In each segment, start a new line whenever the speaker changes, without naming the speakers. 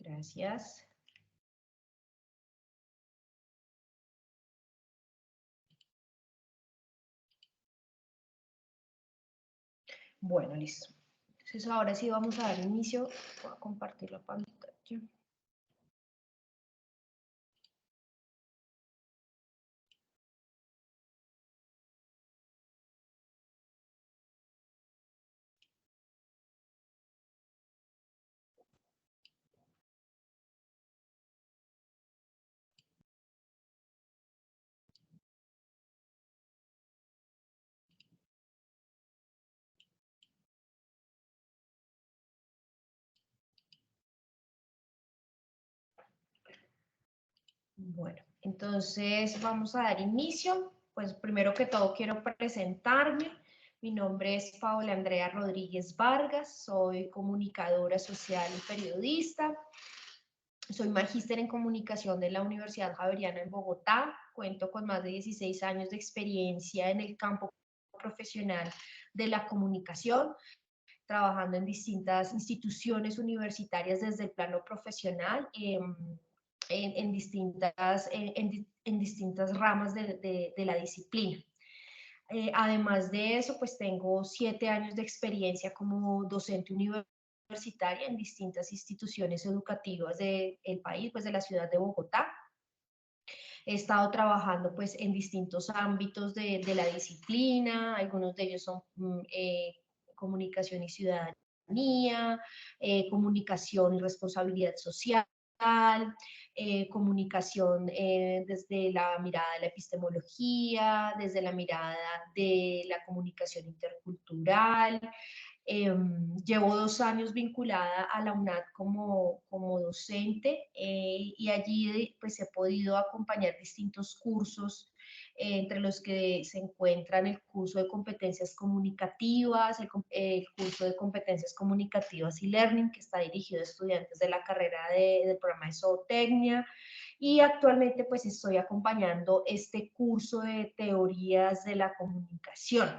Gracias. Bueno, listo. Entonces ahora sí vamos a dar inicio. Voy a compartir la pantalla. Bueno, entonces vamos a dar inicio. Pues primero que todo quiero presentarme. Mi nombre es Paola Andrea Rodríguez Vargas, soy comunicadora social y periodista. Soy magíster en comunicación de la Universidad Javeriana en Bogotá. Cuento con más de 16 años de experiencia en el campo profesional de la comunicación, trabajando en distintas instituciones universitarias desde el plano profesional. En distintas ramas de la disciplina. Además de eso, pues tengo 7 años de experiencia como docente universitaria en distintas instituciones educativas del país, pues de la ciudad de Bogotá. He estado trabajando pues en distintos ámbitos de la disciplina, algunos de ellos son comunicación y ciudadanía, comunicación y responsabilidad social, comunicación desde la mirada de la epistemología, desde la mirada de la comunicación intercultural. Llevo 2 años vinculada a la UNAD como docente y allí pues he podido acompañar distintos cursos, entre los que se encuentran el curso de competencias comunicativas, el curso de competencias comunicativas y learning, que está dirigido a estudiantes de la carrera del programa de zootecnia, y actualmente pues estoy acompañando este curso de teorías de la comunicación.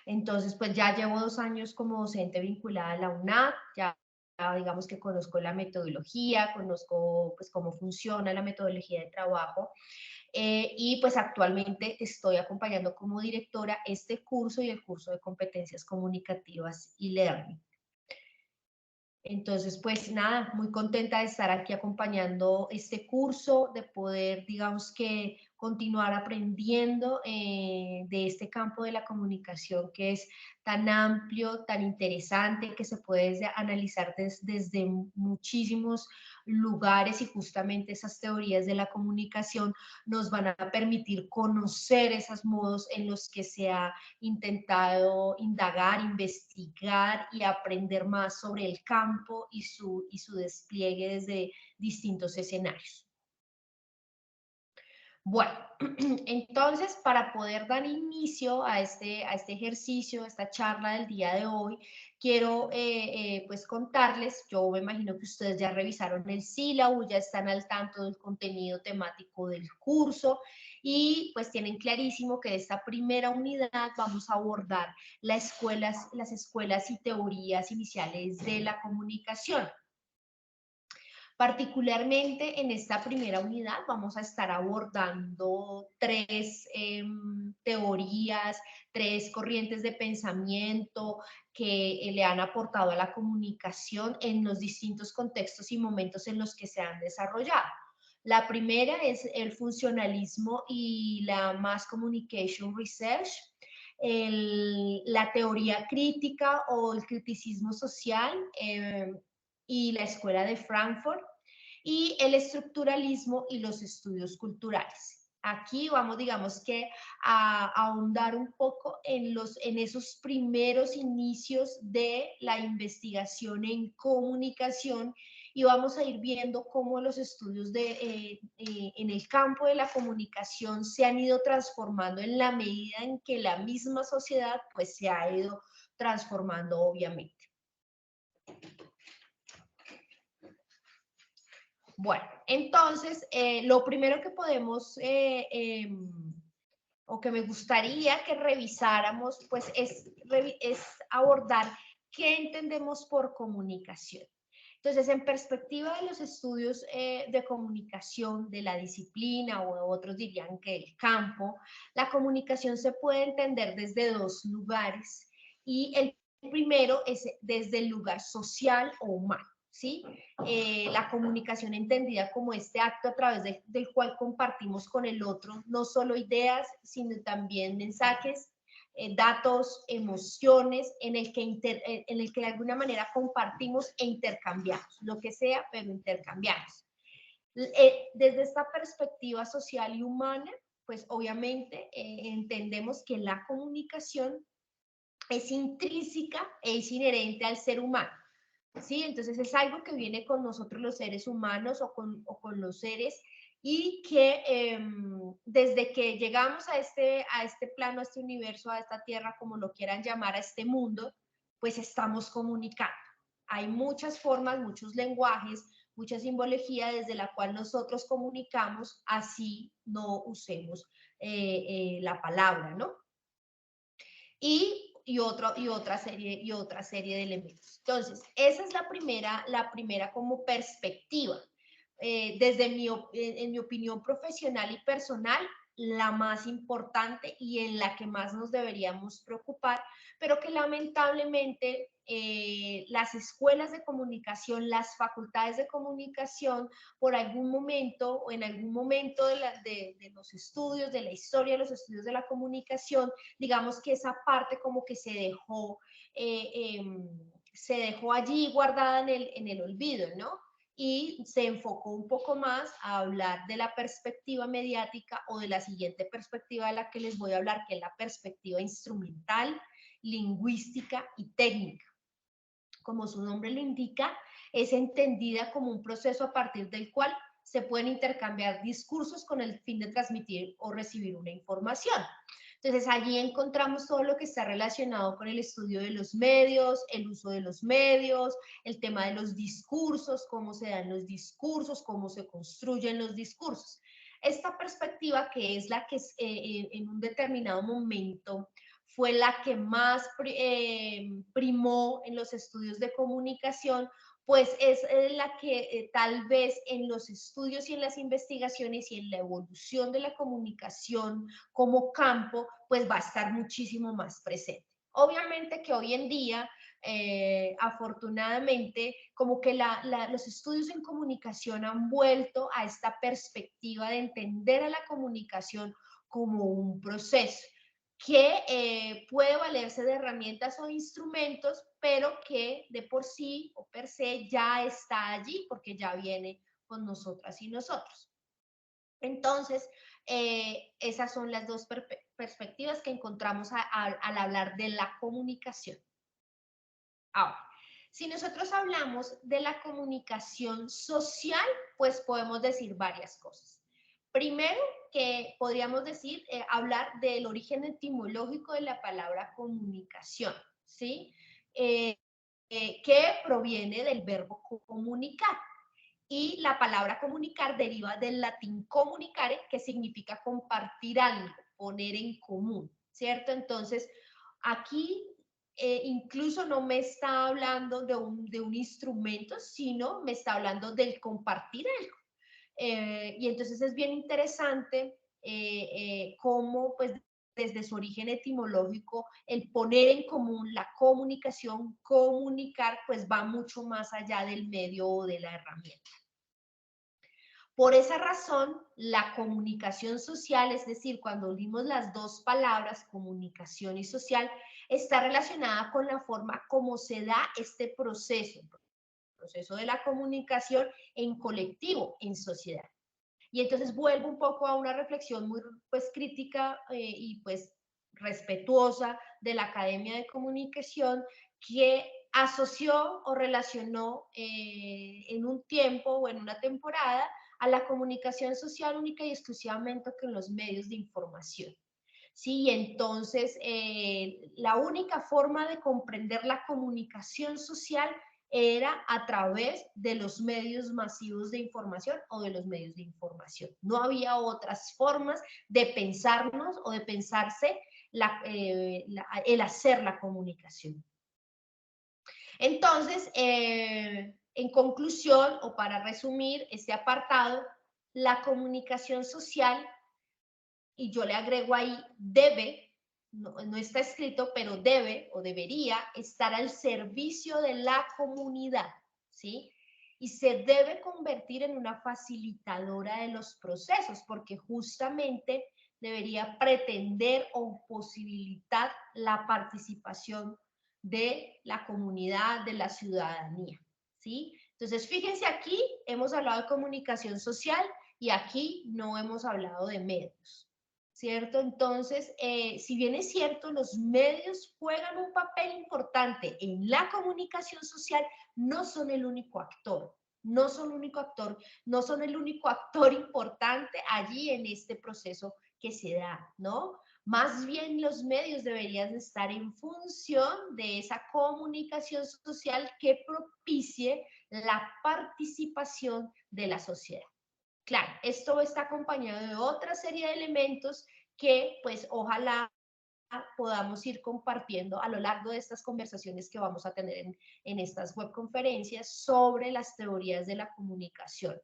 Entonces, pues ya llevo 2 años como docente vinculada a la UNAD, ya digamos que conozco la metodología, conozco pues cómo funciona la metodología de trabajo, y pues actualmente estoy acompañando como directora este curso y el curso de competencias comunicativas y learning. Entonces, pues nada, muy contenta de estar aquí acompañando este curso, de poder, digamos que, continuar aprendiendo de este campo de la comunicación que es tan amplio, tan interesante, que se puede analizar desde muchísimos lugares, y justamente esas teorías de la comunicación nos van a permitir conocer esos modos en los que se ha intentado indagar, investigar y aprender más sobre el campo y su despliegue desde distintos escenarios. Bueno, entonces para poder dar inicio a este ejercicio, a esta charla del día de hoy, quiero pues contarles, yo me imagino que ustedes ya revisaron el sílabo, ya están al tanto del contenido temático del curso y pues tienen clarísimo que de esta primera unidad vamos a abordar las escuelas y teorías iniciales de la comunicación. Particularmente en esta primera unidad vamos a estar abordando 3 teorías, 3 corrientes de pensamiento que le han aportado a la comunicación en los distintos contextos y momentos en los que se han desarrollado. La primera es el funcionalismo y la Mass Communication Research, la teoría crítica o el criticismo social, y la Escuela de Frankfurt, y el estructuralismo y los estudios culturales. Aquí vamos, digamos que, a ahondar un poco en esos primeros inicios de la investigación en comunicación, y vamos a ir viendo cómo los estudios en el campo de la comunicación se han ido transformando en la medida en que la misma sociedad pues se ha ido transformando, obviamente. Bueno, entonces, lo primero que podemos, o que me gustaría que revisáramos, pues es abordar qué entendemos por comunicación. Entonces, en perspectiva de los estudios de comunicación, de la disciplina, o otros dirían que el campo, la comunicación se puede entender desde dos lugares. Y el primero es desde el lugar social o humano, ¿sí? La comunicación entendida como este acto a través del cual compartimos con el otro no solo ideas, sino también mensajes, datos, emociones, en el que de alguna manera compartimos e intercambiamos, lo que sea, pero intercambiamos. Desde esta perspectiva social y humana, pues obviamente entendemos que la comunicación es intrínseca e es inherente al ser humano, ¿sí? Entonces es algo que viene con nosotros los seres humanos o con los seres, y que desde que llegamos a este plano, a este universo, a esta tierra, como lo quieran llamar, a este mundo, pues estamos comunicando. Hay muchas formas, muchos lenguajes, mucha simbología desde la cual nosotros comunicamos, así no usemos la palabra, ¿no? Y otra serie de elementos. Entonces, esa es la primera como perspectiva. En mi opinión profesional y personal, la más importante y en la que más nos deberíamos preocupar, pero que lamentablemente las escuelas de comunicación, las facultades de comunicación, por algún momento o en algún momento de los estudios, de la historia de los estudios de la comunicación, digamos que esa parte como que se dejó allí guardada en el olvido, ¿no? Y se enfocó un poco más a hablar de la perspectiva mediática, o de la siguiente perspectiva de la que les voy a hablar, que es la perspectiva instrumental, lingüística y técnica. Como su nombre lo indica, es entendida como un proceso a partir del cual se pueden intercambiar discursos con el fin de transmitir o recibir una información. Entonces, allí encontramos todo lo que está relacionado con el estudio de los medios, el uso de los medios, el tema de los discursos, cómo se dan los discursos, cómo se construyen los discursos. Esta perspectiva, que es la que en un determinado momento fue la que más primó en los estudios de comunicación, pues es la que tal vez en los estudios y en las investigaciones y en la evolución de la comunicación como campo, pues va a estar muchísimo más presente. Obviamente que hoy en día, afortunadamente, como que los estudios en comunicación han vuelto a esta perspectiva de entender a la comunicación como un proceso que puede valerse de herramientas o instrumentos, pero que de por sí o per se ya está allí, porque ya viene con nosotras y nosotros. Entonces, esas son las dos perspectivas que encontramos al hablar de la comunicación. Ahora, si nosotros hablamos de la comunicación social, pues podemos decir varias cosas. Primero, que podríamos decir, hablar del origen etimológico de la palabra comunicación, ¿sí? Que proviene del verbo comunicar. Y la palabra comunicar deriva del latín comunicare, que significa compartir algo, poner en común, ¿cierto? Entonces, aquí incluso no me está hablando de un instrumento, sino me está hablando del compartir algo. Y entonces es bien interesante cómo, pues, desde su origen etimológico, el poner en común la comunicación, comunicar, pues va mucho más allá del medio o de la herramienta. Por esa razón, la comunicación social, es decir, cuando unimos las dos palabras, comunicación y social, está relacionada con la forma como se da este proceso, el proceso de la comunicación en colectivo, en sociedad. Y entonces vuelvo un poco a una reflexión muy, pues, crítica y pues respetuosa de la Academia de Comunicación, que asoció o relacionó en un tiempo o en una temporada a la comunicación social única y exclusivamente con los medios de información. Sí, entonces la única forma de comprender la comunicación social era a través de los medios masivos de información o de los medios de información. No había otras formas de pensarnos o de pensarse el hacer la comunicación. Entonces, En conclusión, o para resumir este apartado, la comunicación social, y yo le agrego ahí, debe, no está escrito, pero debe o debería estar al servicio de la comunidad, ¿sí? Y se debe convertir en una facilitadora de los procesos, porque justamente debería pretender o posibilitar la participación de la comunidad, de la ciudadanía, ¿sí? Entonces, fíjense aquí, hemos hablado de comunicación social y aquí no hemos hablado de medios, ¿cierto? Entonces, si bien es cierto, los medios juegan un papel importante en la comunicación social, no son el único actor, no son el único actor, no son el único actor importante allí en este proceso que se da, ¿no? Más bien los medios deberían estar en función de esa comunicación social que propicie la participación de la sociedad. Claro, esto está acompañado de otra serie de elementos que pues ojalá podamos ir compartiendo a lo largo de estas conversaciones que vamos a tener en estas webconferencias sobre las teorías de la comunicación.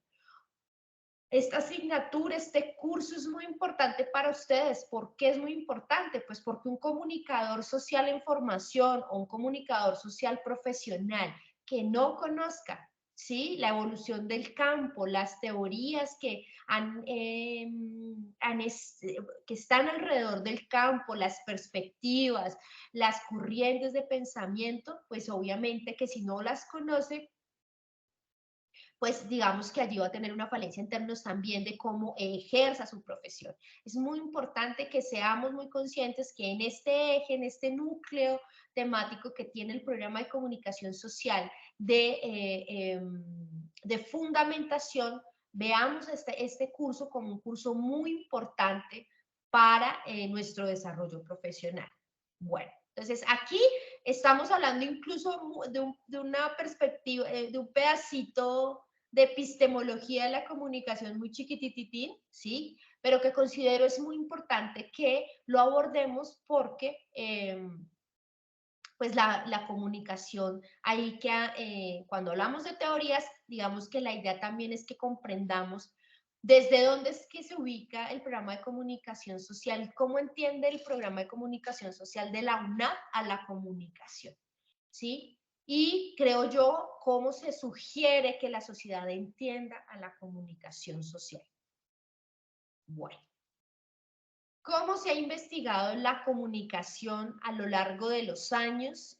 Esta asignatura, este curso es muy importante para ustedes. ¿Por qué es muy importante? Pues porque un comunicador social en formación o un comunicador social profesional que no conozca, ¿sí?, la evolución del campo, las teorías que, que están alrededor del campo, las perspectivas, las corrientes de pensamiento, pues obviamente que si no las conoce, pues digamos que allí va a tener una falencia en términos también de cómo ejerza su profesión. Es muy importante que seamos muy conscientes que en este eje, en este núcleo temático que tiene el programa de comunicación social de fundamentación, veamos este curso como un curso muy importante para nuestro desarrollo profesional. Bueno, entonces aquí estamos hablando incluso de una perspectiva, de un pedacito de epistemología de la comunicación muy chiquitititín, ¿sí? Pero que considero es muy importante que lo abordemos porque pues la comunicación, ahí que cuando hablamos de teorías, digamos que la idea también es que comprendamos desde dónde es que se ubica el programa de comunicación social, cómo entiende el programa de comunicación social de la UNAP a la comunicación, ¿sí? Y creo yo, cómo se sugiere que la sociedad entienda a la comunicación social. Bueno, ¿cómo se ha investigado la comunicación a lo largo de los años?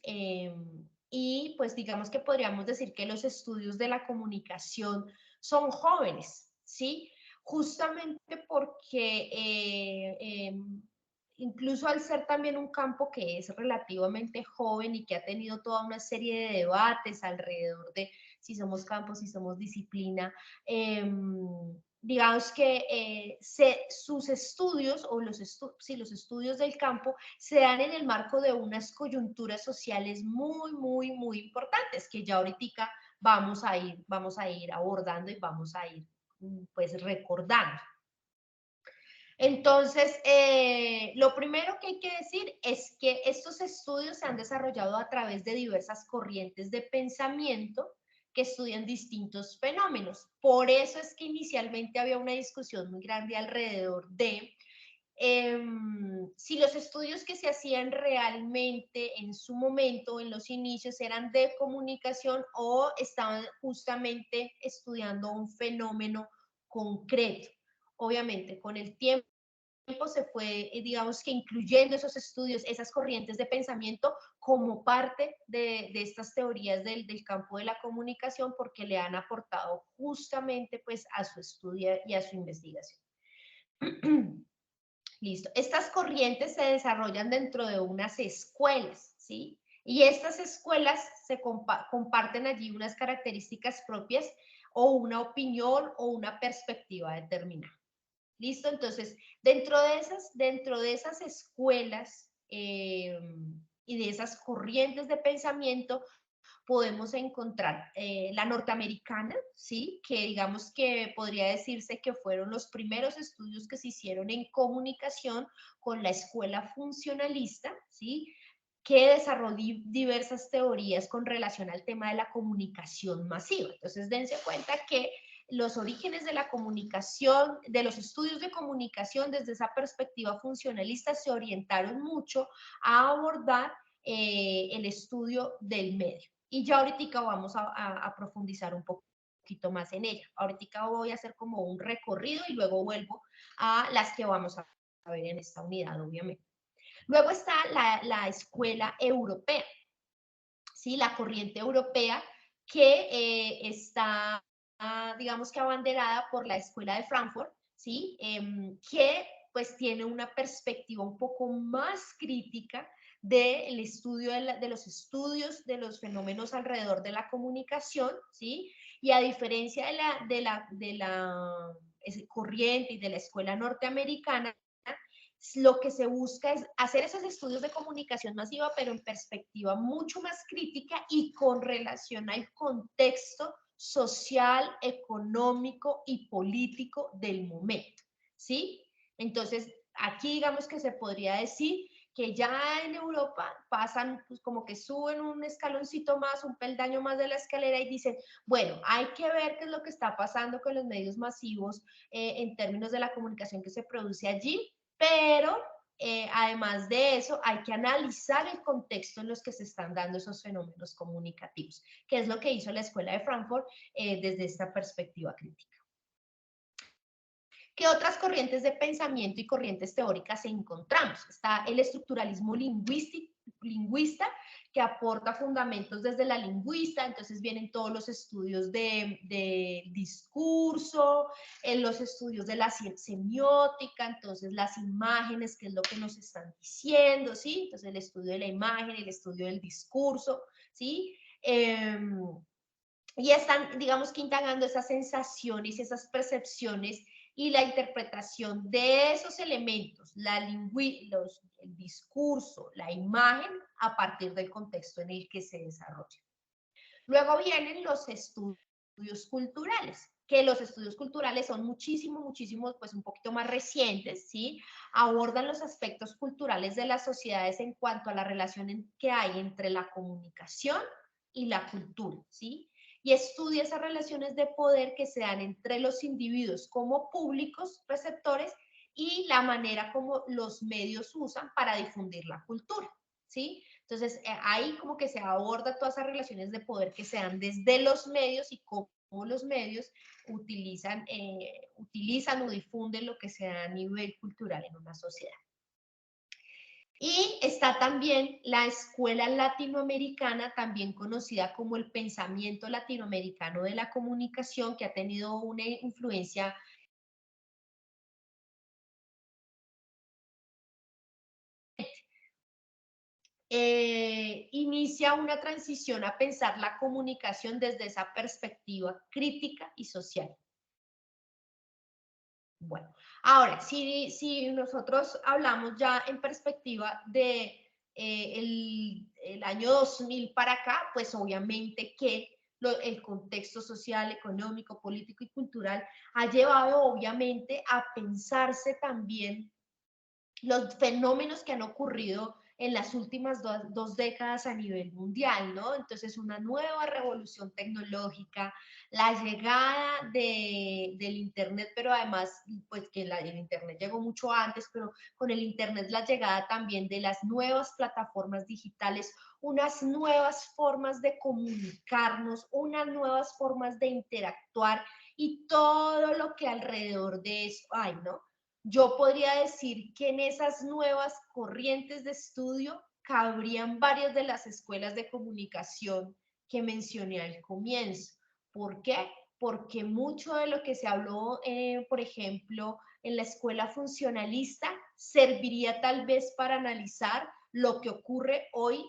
Y pues digamos que podríamos decir que los estudios de la comunicación son jóvenes, ¿sí? Justamente porque incluso al ser también un campo que es relativamente joven y que ha tenido toda una serie de debates alrededor de si somos campo, si somos disciplina, digamos que sus estudios o los estudios del campo se dan en el marco de unas coyunturas sociales muy importantes que ya ahorita vamos a ir abordando y vamos a ir pues recordando. Entonces, lo primero que hay que decir es que estos estudios se han desarrollado a través de diversas corrientes de pensamiento que estudian distintos fenómenos. Por eso es que inicialmente había una discusión muy grande alrededor de si los estudios que se hacían realmente en su momento, en los inicios, eran de comunicación o estaban justamente estudiando un fenómeno concreto. Obviamente, con el tiempo se fue, digamos que incluyendo esos estudios, esas corrientes de pensamiento como parte de estas teorías del campo de la comunicación, porque le han aportado justamente pues a su estudio y a su investigación. Listo. Estas corrientes se desarrollan dentro de unas escuelas, ¿sí? Y estas escuelas comparten allí unas características propias o una opinión o una perspectiva determinada. ¿Listo? Entonces, dentro de esas escuelas y de esas corrientes de pensamiento, podemos encontrar la norteamericana, ¿sí? Que digamos que podría decirse que fueron los primeros estudios que se hicieron en comunicación con la escuela funcionalista, ¿sí? que desarrolló diversas teorías con relación al tema de la comunicación masiva. Entonces, dense cuenta que los orígenes de la comunicación, de los estudios de comunicación desde esa perspectiva funcionalista se orientaron mucho a abordar el estudio del medio. Y ya ahorita vamos a profundizar un poquito más en ella. Ahorita voy a hacer como un recorrido y luego vuelvo a las que vamos a ver en esta unidad, obviamente. Luego está la escuela europea, ¿sí? La corriente europea que está, digamos que abanderada por la escuela de Frankfurt, ¿sí? Que pues tiene una perspectiva un poco más crítica del estudio de los estudios de los fenómenos alrededor de la comunicación, ¿sí? Y a diferencia de la corriente y de la escuela norteamericana, lo que se busca es hacer esos estudios de comunicación masiva, pero en perspectiva mucho más crítica y con relación al contexto social, económico y político del momento, ¿sí? Entonces, aquí digamos que se podría decir que ya en Europa pasan, pues como que suben un escaloncito más, un peldaño más de la escalera y dicen, bueno, hay que ver qué es lo que está pasando con los medios masivos en términos de la comunicación que se produce allí, pero además de eso, hay que analizar el contexto en los que se están dando esos fenómenos comunicativos, que es lo que hizo la Escuela de Frankfurt desde esta perspectiva crítica. ¿Qué otras corrientes de pensamiento y corrientes teóricas encontramos? Está el estructuralismo lingüista, que aporta fundamentos desde la lingüista, entonces vienen todos los estudios de discurso, los estudios de la semiótica, entonces las imágenes, qué es lo que nos están diciendo, ¿sí? Entonces el estudio de la imagen, el estudio del discurso, ¿sí? Y están, digamos que indagando esas sensaciones, esas percepciones y la interpretación de esos elementos, el discurso, la imagen, a partir del contexto en el que se desarrolla. Luego vienen los estudios culturales, que los estudios culturales son muchísimo, pues un poquito más recientes, ¿sí? Abordan los aspectos culturales de las sociedades en cuanto a la relación que hay entre la comunicación y la cultura, ¿sí? Y estudia esas relaciones de poder que se dan entre los individuos como públicos receptores y la manera como los medios usan para difundir la cultura, ¿sí? Entonces, ahí como que se aborda todas esas relaciones de poder que se dan desde los medios y cómo los medios utilizan o difunden lo que se da a nivel cultural en una sociedad. Y está también la escuela latinoamericana, también conocida como el pensamiento latinoamericano de la comunicación, que ha tenido una influencia inicia una transición a pensar la comunicación desde esa perspectiva crítica y social. Bueno, ahora, si nosotros hablamos ya en perspectiva de el año 2000 para acá, pues obviamente que el contexto social, económico, político y cultural ha llevado obviamente a pensarse también los fenómenos que han ocurrido en las últimas dos décadas a nivel mundial, ¿no? Entonces, una nueva revolución tecnológica, la llegada del Internet, pero además, pues que el Internet llegó mucho antes, pero con el Internet la llegada también de las nuevas plataformas digitales, unas nuevas formas de comunicarnos, unas nuevas formas de interactuar y todo lo que alrededor de eso hay, ¿no? Yo podría decir que en esas nuevas corrientes de estudio cabrían varias de las escuelas de comunicación que mencioné al comienzo. ¿Por qué? Porque mucho de lo que se habló, por ejemplo, en la escuela funcionalista, serviría tal vez para analizar lo que ocurre hoy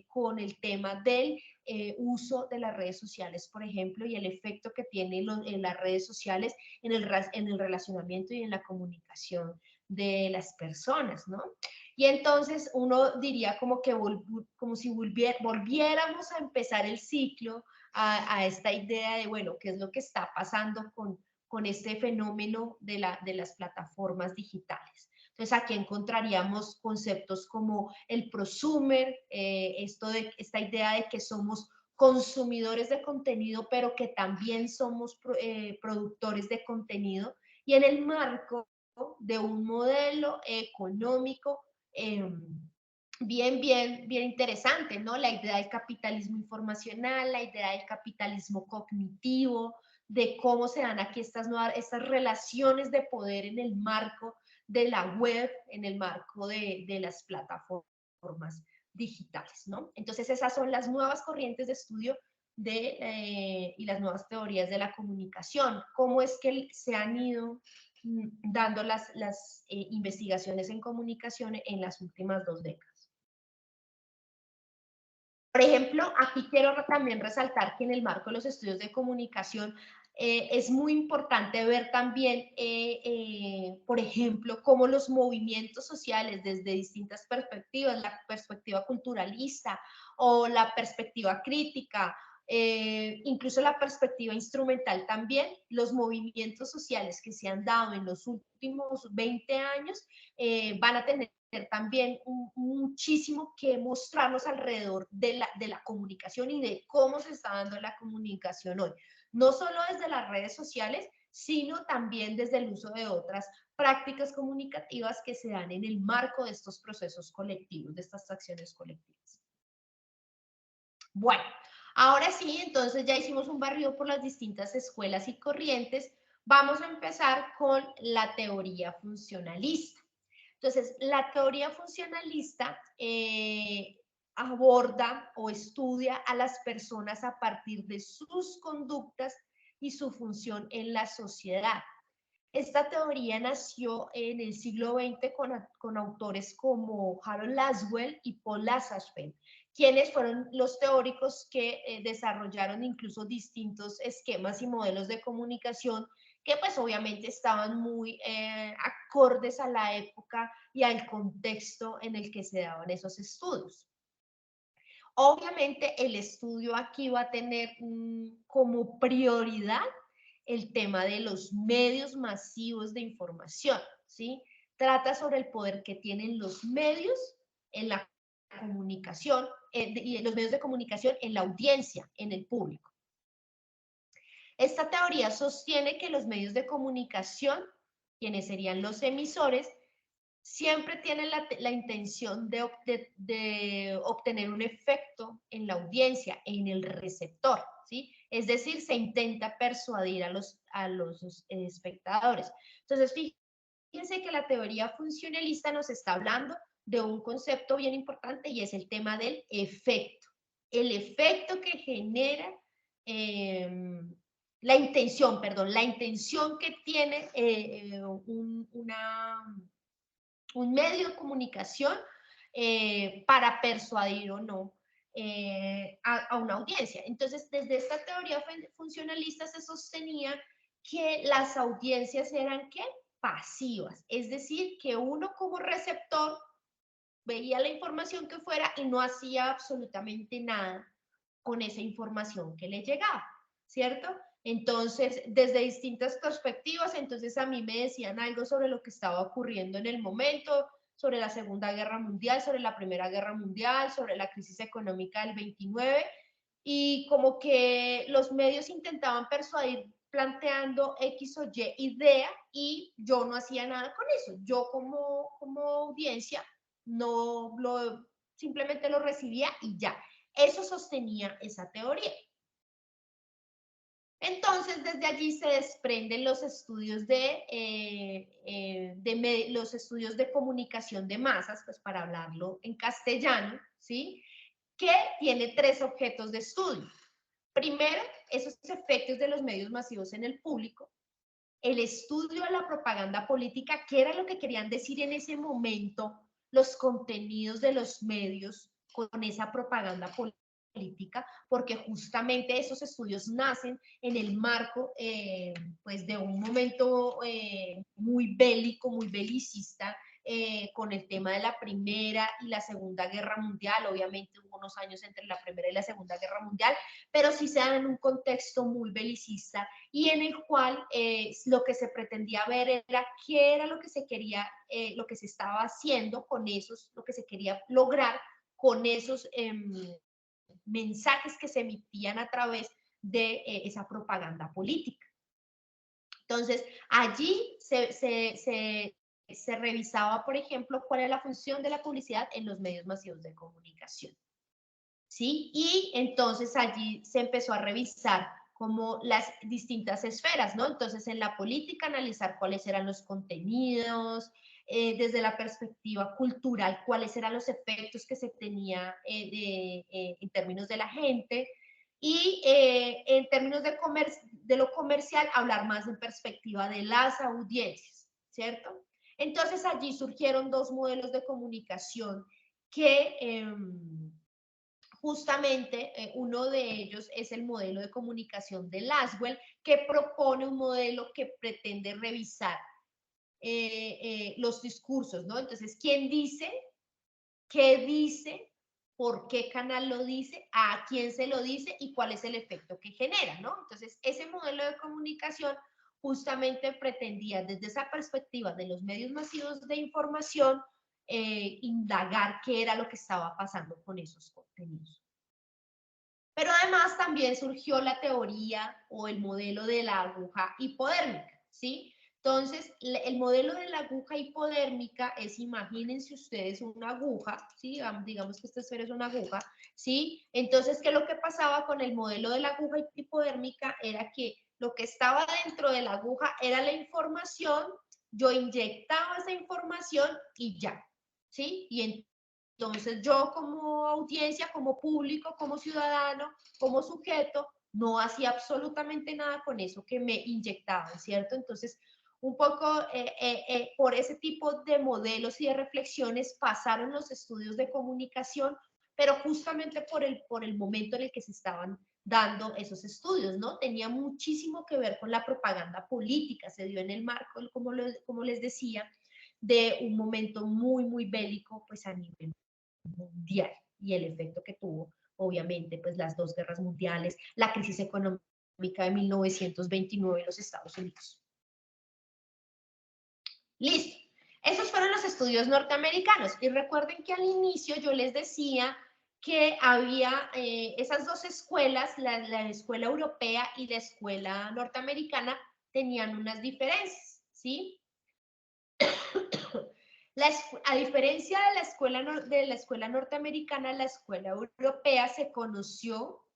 con el tema del uso de las redes sociales, por ejemplo, y el efecto que tienen en las redes sociales en el relacionamiento y en la comunicación de las personas, ¿no? Y entonces uno diría como que como si volviéramos a empezar el ciclo a esta idea de, bueno, ¿qué es lo que está pasando con este fenómeno de las plataformas digitales? Entonces aquí encontraríamos conceptos como el prosumer, esta idea de que somos consumidores de contenido, pero que también somos productores de contenido, y en el marco de un modelo económico bien interesante, ¿no? La idea del capitalismo informacional, la idea del capitalismo cognitivo, de cómo se dan aquí estas relaciones de poder en el marco de la web, en el marco de las plataformas digitales, ¿no? Entonces esas son las nuevas corrientes de estudio y las nuevas teorías de la comunicación. ¿Cómo es que se han ido dando las investigaciones en comunicación en las últimas 2 décadas? Por ejemplo, aquí quiero también resaltar que en el marco de los estudios de comunicación es muy importante ver también, por ejemplo, cómo los movimientos sociales desde distintas perspectivas, la perspectiva culturalista o la perspectiva crítica, incluso la perspectiva instrumental también, los movimientos sociales que se han dado en los últimos 20 años van a tener también muchísimo que mostrarnos alrededor de la comunicación y de cómo se está dando la comunicación hoy. No solo desde las redes sociales, sino también desde el uso de otras prácticas comunicativas que se dan en el marco de estos procesos colectivos, de estas acciones colectivas. Bueno, ahora sí, entonces ya hicimos un barrido por las distintas escuelas y corrientes. Vamos a empezar con la teoría funcionalista. Entonces, la teoría funcionalista aborda o estudia a las personas a partir de sus conductas y su función en la sociedad. Esta teoría nació en el siglo XX con autores como Harold Laswell y Paul Lazarsfeld, quienes fueron los teóricos que desarrollaron incluso distintos esquemas y modelos de comunicación que pues obviamente estaban muy acordes a la época y al contexto en el que se daban esos estudios. Obviamente el estudio aquí va a tener como prioridad el tema de los medios masivos de información, ¿sí? Trata sobre el poder que tienen los medios en la comunicación y los medios de comunicación en la audiencia, en el público. Esta teoría sostiene que los medios de comunicación, quienes serían los emisores, siempre tienen la intención de obtener un efecto en la audiencia, en el receptor, ¿sí? Es decir, se intenta persuadir a los espectadores. Entonces, fíjense que la teoría funcionalista nos está hablando de un concepto bien importante y es el tema del efecto. El efecto que genera la intención que tiene un medio de comunicación para persuadir o no a una audiencia. Entonces, desde esta teoría funcionalista se sostenía que las audiencias eran, ¿qué? Pasivas, es decir, que uno como receptor veía la información que fuera y no hacía absolutamente nada con esa información que le llegaba, ¿cierto? Entonces, desde distintas perspectivas, entonces a mí me decían algo sobre lo que estaba ocurriendo en el momento, sobre la Segunda Guerra Mundial, sobre la Primera Guerra Mundial, sobre la crisis económica del 29, y como que los medios intentaban persuadir planteando X o Y idea y yo no hacía nada con eso. Yo como audiencia no simplemente lo recibía y ya. Eso sostenía esa teoría. Entonces, desde allí se desprenden los estudios los estudios de comunicación de masas, pues para hablarlo en castellano, ¿sí? Que tiene 3 objetos de estudio. Primero, esos efectos de los medios masivos en el público, el estudio de la propaganda política, qué era lo que querían decir en ese momento los contenidos de los medios con esa propaganda política, porque justamente esos estudios nacen en el marco pues de un momento muy bélico, muy belicista con el tema de la Primera y la Segunda Guerra Mundial. Obviamente hubo unos años entre la Primera y la Segunda Guerra Mundial, pero sí se dan en un contexto muy belicista y en el cual lo que se pretendía ver era qué era lo que se quería, lo que se estaba haciendo con esos, lo que se quería lograr con esos mensajes que se emitían a través de esa propaganda política. Entonces, allí se revisaba, por ejemplo, cuál es la función de la publicidad en los medios masivos de comunicación. ¿Sí? Y entonces allí se empezó a revisar como las distintas esferas, ¿no? Entonces, en la política, analizar cuáles eran los contenidos, desde la perspectiva cultural, cuáles eran los efectos que se tenía en términos de la gente, y en términos de lo comercial, hablar más en perspectiva de las audiencias, ¿cierto? Entonces, allí surgieron dos modelos de comunicación que justamente uno de ellos es el modelo de comunicación de Laswell, que propone un modelo que pretende revisar los discursos, ¿no? Entonces, ¿quién dice? ¿Qué dice? ¿Por qué canal lo dice? ¿A quién se lo dice? ¿Y cuál es el efecto que genera, ¿no? Entonces, ese modelo de comunicación justamente pretendía desde esa perspectiva de los medios masivos de información indagar qué era lo que estaba pasando con esos contenidos. Pero además también surgió la teoría o el modelo de la aguja hipodérmica, ¿sí? Entonces, el modelo de la aguja hipodérmica es, imagínense ustedes una aguja, ¿sí? Digamos que esta esfera es una aguja, ¿sí? Entonces, ¿qué es lo que pasaba con el modelo de la aguja hipodérmica? Era que lo que estaba dentro de la aguja era la información, yo inyectaba esa información y ya, ¿sí? Y entonces yo como audiencia, como público, como ciudadano, como sujeto, no hacía absolutamente nada con eso que me inyectaban, ¿cierto? Entonces, un poco por ese tipo de modelos y de reflexiones pasaron los estudios de comunicación, pero justamente por el momento en el que se estaban dando esos estudios, ¿no? Tenía muchísimo que ver con la propaganda política, se dio en el marco, como les decía, de un momento muy, muy bélico, pues a nivel mundial y el efecto que tuvo, obviamente, pues las dos guerras mundiales, la crisis económica de 1929 en los Estados Unidos. Listo. Esos fueron los estudios norteamericanos. Y recuerden que al inicio yo les decía que había esas dos escuelas, la escuela europea y la escuela norteamericana, tenían unas diferencias, ¿sí? A diferencia de la escuela norteamericana, la escuela europea se conoció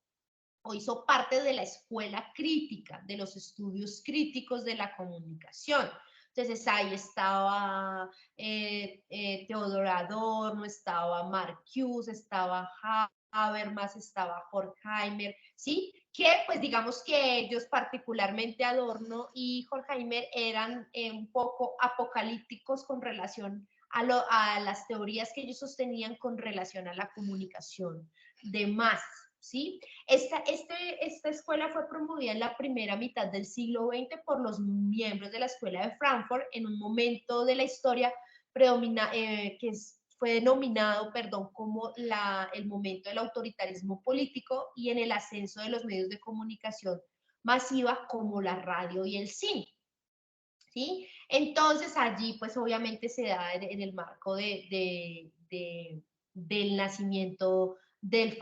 o hizo parte de la escuela crítica, de los estudios críticos de la comunicación. Entonces ahí estaba Theodor Adorno, estaba Marcuse, estaba Habermas, estaba Horkheimer, ¿sí? Que pues digamos que ellos, particularmente Adorno y Horkheimer, eran un poco apocalípticos con relación a las teorías que ellos sostenían con relación a la comunicación de masas, ¿sí? Esta escuela fue promovida en la primera mitad del siglo XX por los miembros de la Escuela de Frankfurt en un momento de la historia fue denominado, perdón, como el momento del autoritarismo político y en el ascenso de los medios de comunicación masiva como la radio y el cine, ¿sí? Entonces allí pues obviamente se da en el marco del nacimiento del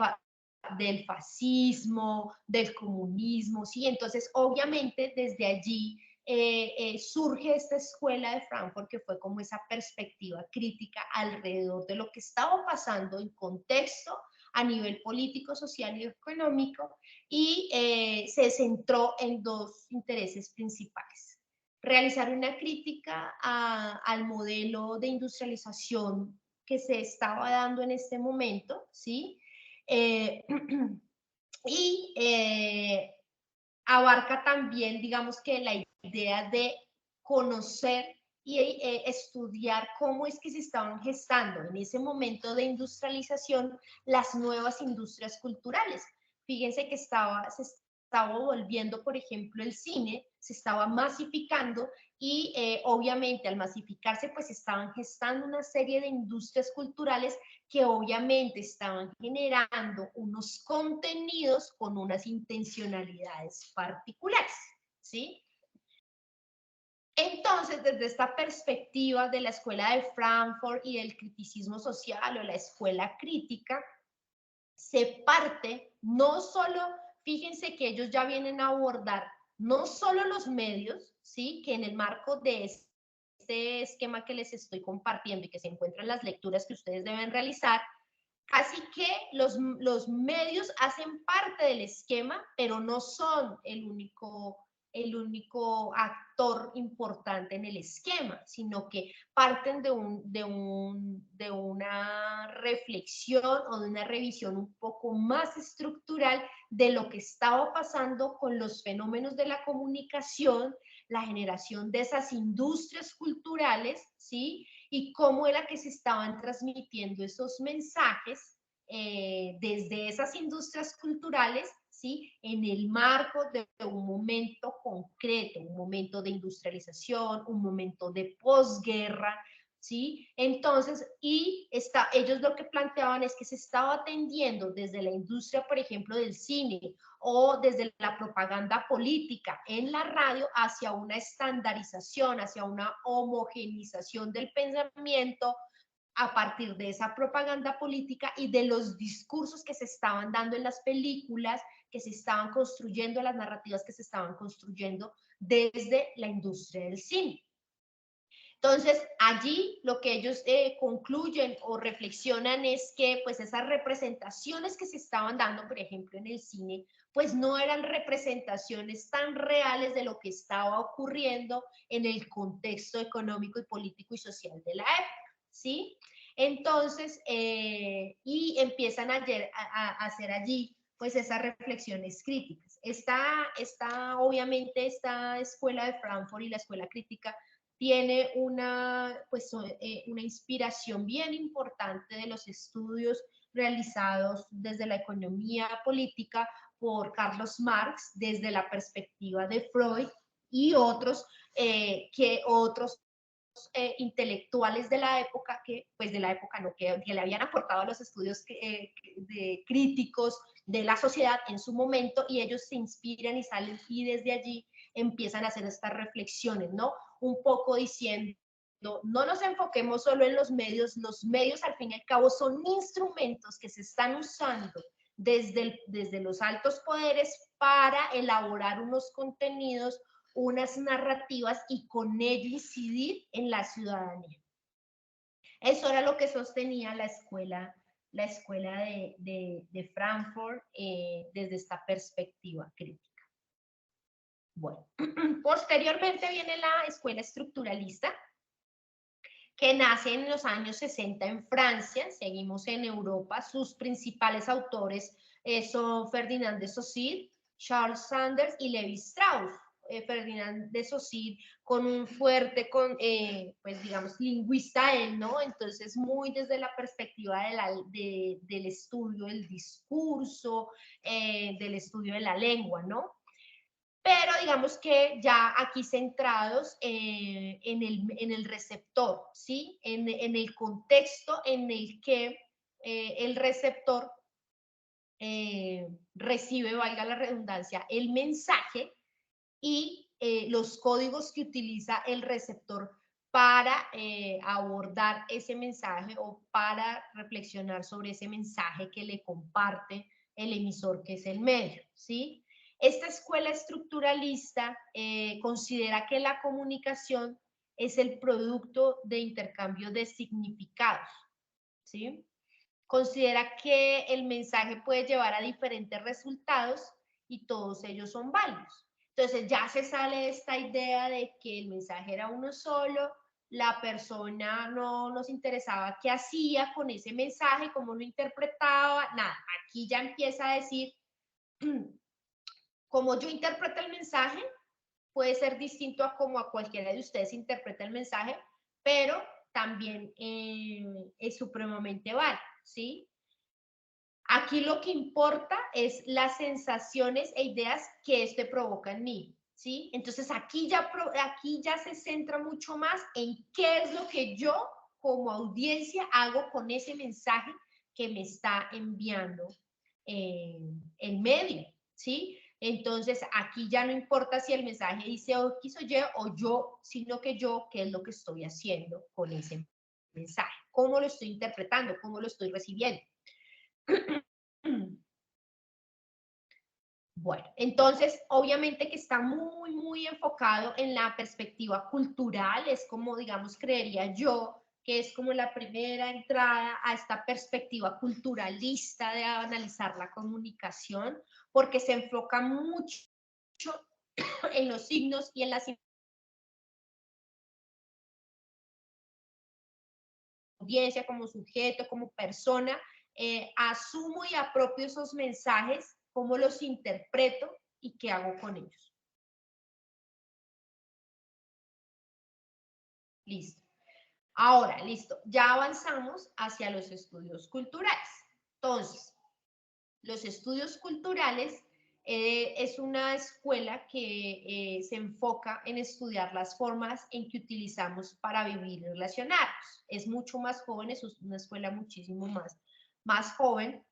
fascismo, del comunismo, ¿sí? Entonces, obviamente, desde allí surge esta escuela de Frankfurt que fue como esa perspectiva crítica alrededor de lo que estaba pasando en contexto a nivel político, social y económico, y se centró en dos intereses principales. Realizar una crítica al modelo de industrialización que se estaba dando en este momento, ¿sí? Y abarca también, digamos que la idea de conocer y estudiar cómo es que se estaban gestando en ese momento de industrialización las nuevas industrias culturales. Fíjense que se estaba volviendo, por ejemplo, el cine, se estaba masificando y obviamente al masificarse pues estaban gestando una serie de industrias culturales que obviamente estaban generando unos contenidos con unas intencionalidades particulares, ¿sí? Entonces, desde esta perspectiva de la escuela de Frankfurt y del criticismo social o la escuela crítica, se parte no solo, fíjense que ellos ya vienen a abordar no solo los medios, ¿sí? Que en el marco de este esquema que les estoy compartiendo y que se encuentra en las lecturas que ustedes deben realizar, casi que los medios hacen parte del esquema, pero no son el único actor importante en el esquema, sino que parten de una reflexión o de una revisión un poco más estructural de lo que estaba pasando con los fenómenos de la comunicación, la generación de esas industrias culturales, ¿sí? Y cómo era que se estaban transmitiendo esos mensajes desde esas industrias culturales, ¿sí? En el marco de un momento concreto, un momento de industrialización, un momento de posguerra, ¿sí? Entonces, ellos lo que planteaban es que se estaba atendiendo desde la industria, por ejemplo, del cine o desde la propaganda política en la radio hacia una estandarización, hacia una homogenización del pensamiento a partir de esa propaganda política y de los discursos que se estaban dando en las películas, que se estaban construyendo, las narrativas que se estaban construyendo desde la industria del cine. Entonces, allí lo que ellos concluyen o reflexionan es que pues esas representaciones que se estaban dando, por ejemplo, en el cine, pues no eran representaciones tan reales de lo que estaba ocurriendo en el contexto económico y político y social de la época, ¿sí? Entonces, y empiezan a hacer allí pues esas reflexiones críticas. Obviamente, esta escuela de Frankfurt y la escuela crítica tiene pues, una inspiración bien importante de los estudios realizados desde la economía política por Carlos Marx, desde la perspectiva de Freud y otros intelectuales de la época, pues de la época no, que le habían aportado a los estudios de críticos de la sociedad en su momento, y ellos se inspiran y salen y desde allí empiezan a hacer estas reflexiones, ¿no? Un poco diciendo, no nos enfoquemos solo en los medios al fin y al cabo son instrumentos que se están usando desde los altos poderes para elaborar unos contenidos, unas narrativas y con ello incidir en la ciudadanía. Eso era lo que sostenía la escuela de Frankfurt desde esta perspectiva crítica. Bueno, posteriormente viene la escuela estructuralista, que nace en los años 60 en Francia, seguimos en Europa, sus principales autores son Ferdinand de Saussure, Charles Sanders y Levi Strauss. Ferdinand de Saussure con un fuerte, pues digamos, lingüista él, ¿no? Entonces, muy desde la perspectiva del estudio del discurso, del estudio de la lengua, ¿no? Pero digamos que ya aquí centrados en el receptor, ¿sí? En el contexto en el que el receptor recibe, valga la redundancia, el mensaje y los códigos que utiliza el receptor para abordar ese mensaje o para reflexionar sobre ese mensaje que le comparte el emisor, que es el medio, ¿sí? Esta escuela estructuralista considera que la comunicación es el producto de intercambio de significados, ¿sí? Considera que el mensaje puede llevar a diferentes resultados y todos ellos son válidos. Entonces ya se sale esta idea de que el mensaje era uno solo, la persona no nos interesaba qué hacía con ese mensaje, cómo lo interpretaba, nada. Aquí ya empieza a decir, como yo interpreto el mensaje, puede ser distinto a como a cualquiera de ustedes interpreta el mensaje, pero también es supremamente válido, ¿sí? Aquí lo que importa es las sensaciones e ideas que este provoca en mí, ¿sí? Entonces aquí ya se centra mucho más en qué es lo que yo como audiencia hago con ese mensaje que me está enviando el medio, ¿sí? Entonces aquí ya no importa si el mensaje dice X o Y o yo, sino que yo, qué es lo que estoy haciendo con ese mensaje, cómo lo estoy interpretando, cómo lo estoy recibiendo. Bueno, entonces, obviamente que está muy, muy enfocado en la perspectiva cultural, es como, digamos, creería yo, que es como la primera entrada a esta perspectiva culturalista de analizar la comunicación, porque se enfoca mucho en los signos y en las audiencia, como sujeto, como persona, asumo y apropio esos mensajes, cómo los interpreto y qué hago con ellos. Listo. Ahora, listo, ya avanzamos hacia los estudios culturales. Entonces, los estudios culturales es una escuela que se enfoca en estudiar las formas en que utilizamos para vivir y relacionarnos. Es mucho más joven, es una escuela muchísimo más joven,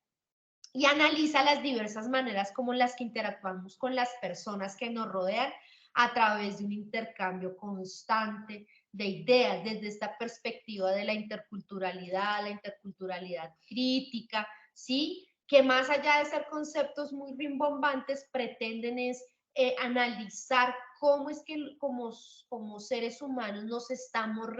y analiza las diversas maneras como las que interactuamos con las personas que nos rodean a través de un intercambio constante de ideas desde esta perspectiva de la interculturalidad crítica, ¿sí? Que más allá de ser conceptos muy rimbombantes, pretenden es analizar cómo es que como seres humanos nos estamos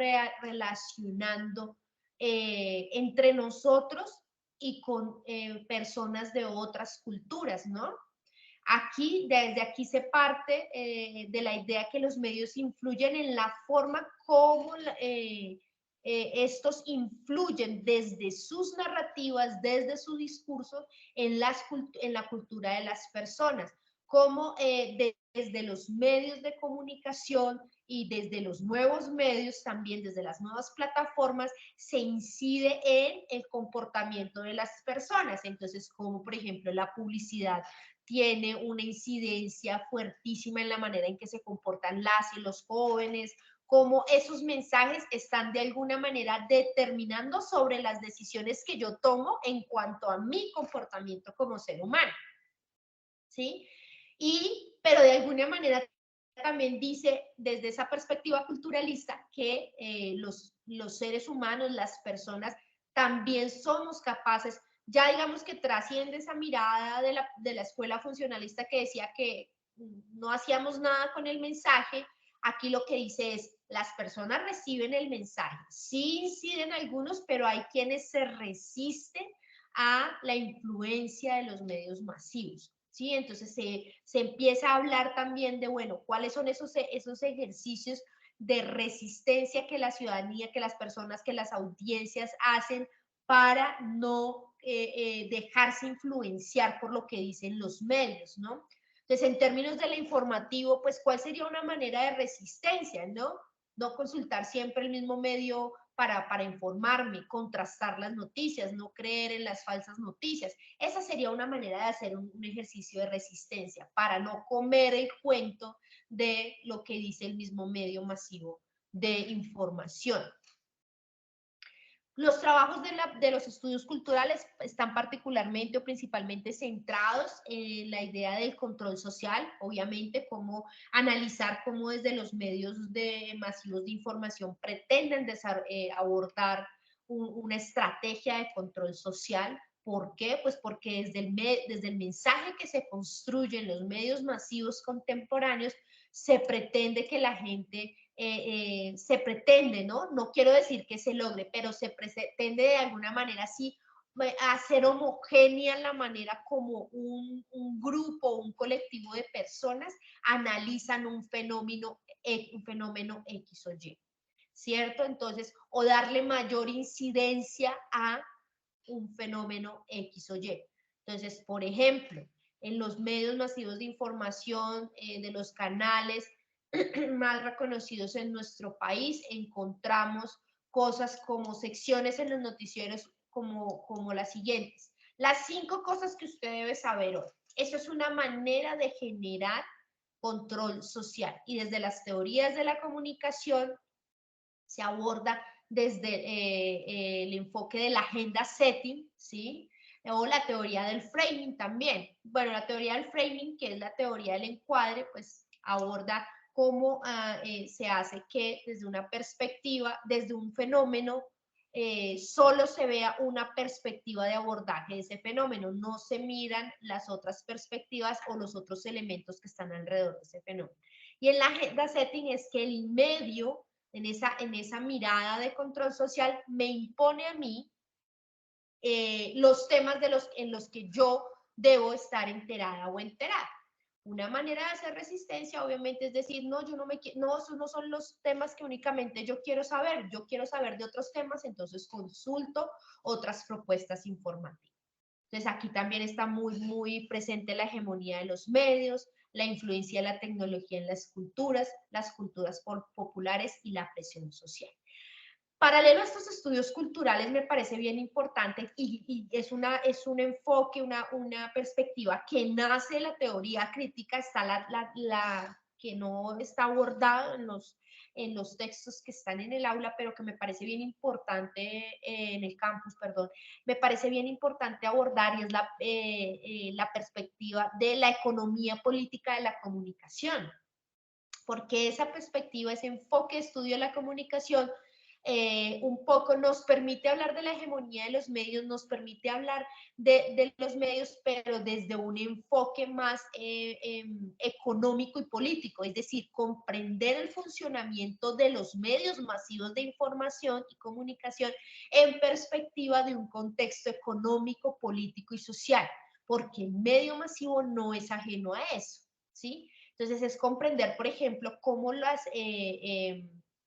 relacionando entre nosotros y con personas de otras culturas, ¿no? Desde aquí se parte de la idea que los medios influyen en la forma como estos influyen desde sus narrativas, desde su discurso en la cultura de las personas, como desde los medios de comunicación y desde los nuevos medios, también desde las nuevas plataformas, se incide en el comportamiento de las personas. Entonces, como por ejemplo la publicidad tiene una incidencia fuertísima en la manera en que se comportan las y los jóvenes, cómo esos mensajes están de alguna manera determinando sobre las decisiones que yo tomo en cuanto a mi comportamiento como ser humano, ¿sí? Pero de alguna manera también dice desde esa perspectiva culturalista que los seres humanos, las personas, también somos capaces, ya digamos que trasciende esa mirada de la escuela funcionalista que decía que no hacíamos nada con el mensaje. Aquí lo que dice es, las personas reciben el mensaje, sí inciden algunos, pero hay quienes se resisten a la influencia de los medios masivos. ¿Sí? Entonces se empieza a hablar también de, bueno, cuáles son esos ejercicios de resistencia que la ciudadanía, que las personas, que las audiencias hacen para no dejarse influenciar por lo que dicen los medios, ¿no? Entonces, en términos de lo informativo, pues, ¿cuál sería una manera de resistencia, no? No consultar siempre el mismo medio para informarme, contrastar las noticias, no creer en las falsas noticias. Esa sería una manera de hacer un ejercicio de resistencia, para no comer el cuento de lo que dice el mismo medio masivo de información. Los trabajos de los estudios culturales están particularmente o principalmente centrados en la idea del control social, obviamente, cómo analizar cómo desde los medios masivos de información pretenden abordar una estrategia de control social. ¿Por qué? Pues porque desde el mensaje que se construye en los medios masivos contemporáneos se pretende que la gente se pretende, ¿no? No quiero decir que se logre, pero se pretende de alguna manera así hacer homogénea la manera como un grupo, un colectivo de personas analizan un fenómeno X o Y, ¿cierto? Entonces, o darle mayor incidencia a un fenómeno X o Y. Entonces, por ejemplo, en los medios masivos de información, de los canales más reconocidos en nuestro país, encontramos cosas como secciones en los noticieros como las siguientes. Las 5 cosas que usted debe saber hoy. Eso es una manera de generar control social. Y desde las teorías de la comunicación se aborda desde el enfoque de la agenda setting, ¿sí? O la teoría del framing también. Bueno, la teoría del framing, que es la teoría del encuadre, pues aborda cómo se hace que desde una perspectiva, desde un fenómeno, solo se vea una perspectiva de abordaje de ese fenómeno, no se miran las otras perspectivas o los otros elementos que están alrededor de ese fenómeno. Y en la agenda setting es que el medio, en esa mirada de control social, me impone a mí los temas en los que yo debo estar enterada o enterada. Una manera de hacer resistencia, obviamente, es decir, no, yo no me no, esos no son los temas que únicamente yo quiero saber de otros temas, entonces consulto otras propuestas informativas. Entonces, aquí también está muy, muy presente la hegemonía de los medios, la influencia de la tecnología en las culturas populares y la presión social. Paralelo a estos estudios culturales me parece bien importante y es un enfoque, una perspectiva que nace de la teoría crítica, está la que no está abordada en los textos que están en el aula, pero que me parece bien importante en el campus, perdón, me parece bien importante abordar y es la perspectiva de la economía política de la comunicación, porque esa perspectiva, ese enfoque de estudio de la comunicación, un poco nos permite hablar de la hegemonía de los medios, nos permite hablar de los medios, pero desde un enfoque más económico y político, es decir, comprender el funcionamiento de los medios masivos de información y comunicación en perspectiva de un contexto económico, político y social, porque el medio masivo no es ajeno a eso, ¿sí? Entonces es comprender, por ejemplo, cómo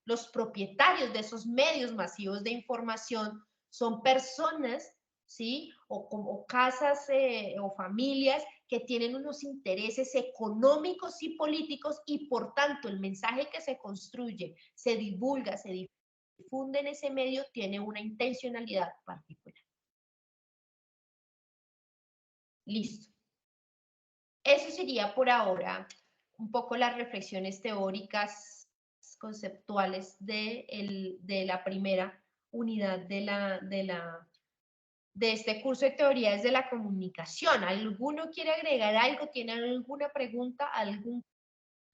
los propietarios de esos medios masivos de información son personas, ¿sí? O casas o familias que tienen unos intereses económicos y políticos y por tanto el mensaje que se construye, se divulga, se difunde en ese medio tiene una intencionalidad particular. Listo. Eso sería por ahora un poco las reflexiones teóricas, conceptuales de la primera unidad de este curso de teorías de la comunicación. ¿Alguno quiere agregar algo? ¿Tiene alguna pregunta, algún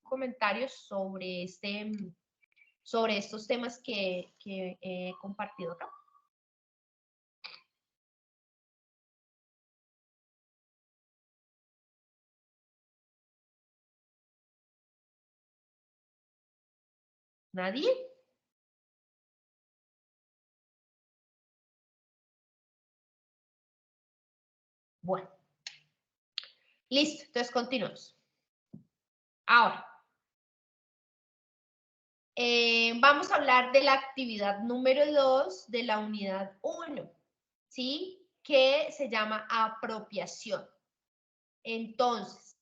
comentario sobre estos temas que he compartido acá? ¿Nadie? Bueno, listo, entonces continuamos. Ahora, vamos a hablar de la actividad número 2 de la unidad 1, ¿sí? Que se llama apropiación. Entonces,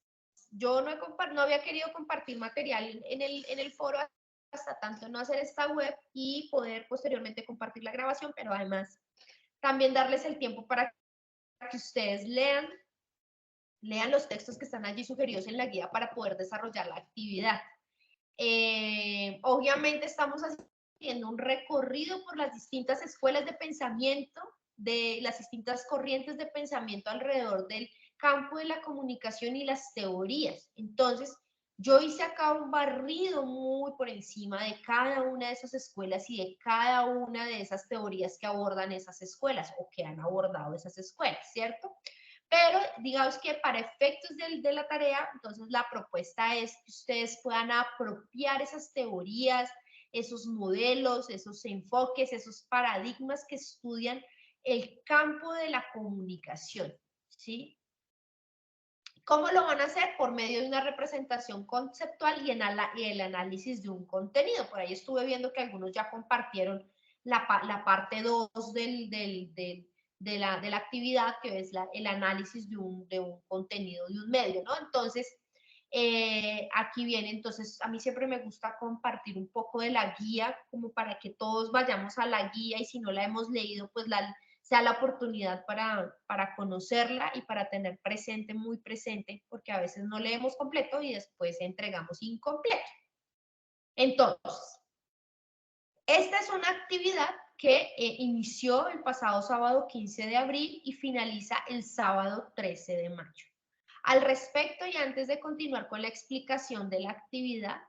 yo no había querido compartir material en el foro hasta tanto no hacer esta web y poder posteriormente compartir la grabación, pero además también darles el tiempo para que ustedes lean los textos que están allí sugeridos en la guía para poder desarrollar la actividad. Obviamente estamos haciendo un recorrido por las distintas escuelas de pensamiento, de las distintas corrientes de pensamiento alrededor del campo de la comunicación y las teorías. Entonces, yo hice acá un barrido muy por encima de cada una de esas escuelas y de cada una de esas teorías que abordan esas escuelas o que han abordado esas escuelas, ¿cierto? Pero digamos que para efectos de la tarea, entonces la propuesta es que ustedes puedan apropiar esas teorías, esos modelos, esos enfoques, esos paradigmas que estudian el campo de la comunicación, ¿sí? ¿Cómo lo van a hacer? Por medio de una representación conceptual y el análisis de un contenido. Por ahí estuve viendo que algunos ya compartieron la parte 2 de la actividad, que es el análisis de un contenido, de un medio, ¿no? Entonces, aquí viene, entonces, a mí siempre me gusta compartir un poco de la guía, como para que todos vayamos a la guía y si no la hemos leído, pues sea la oportunidad para conocerla y para tener presente, muy presente, porque a veces no leemos completo y después entregamos incompleto. Entonces, esta es una actividad que inició el pasado sábado 15 de abril y finaliza el sábado 13 de mayo. Al respecto, y antes de continuar con la explicación de la actividad,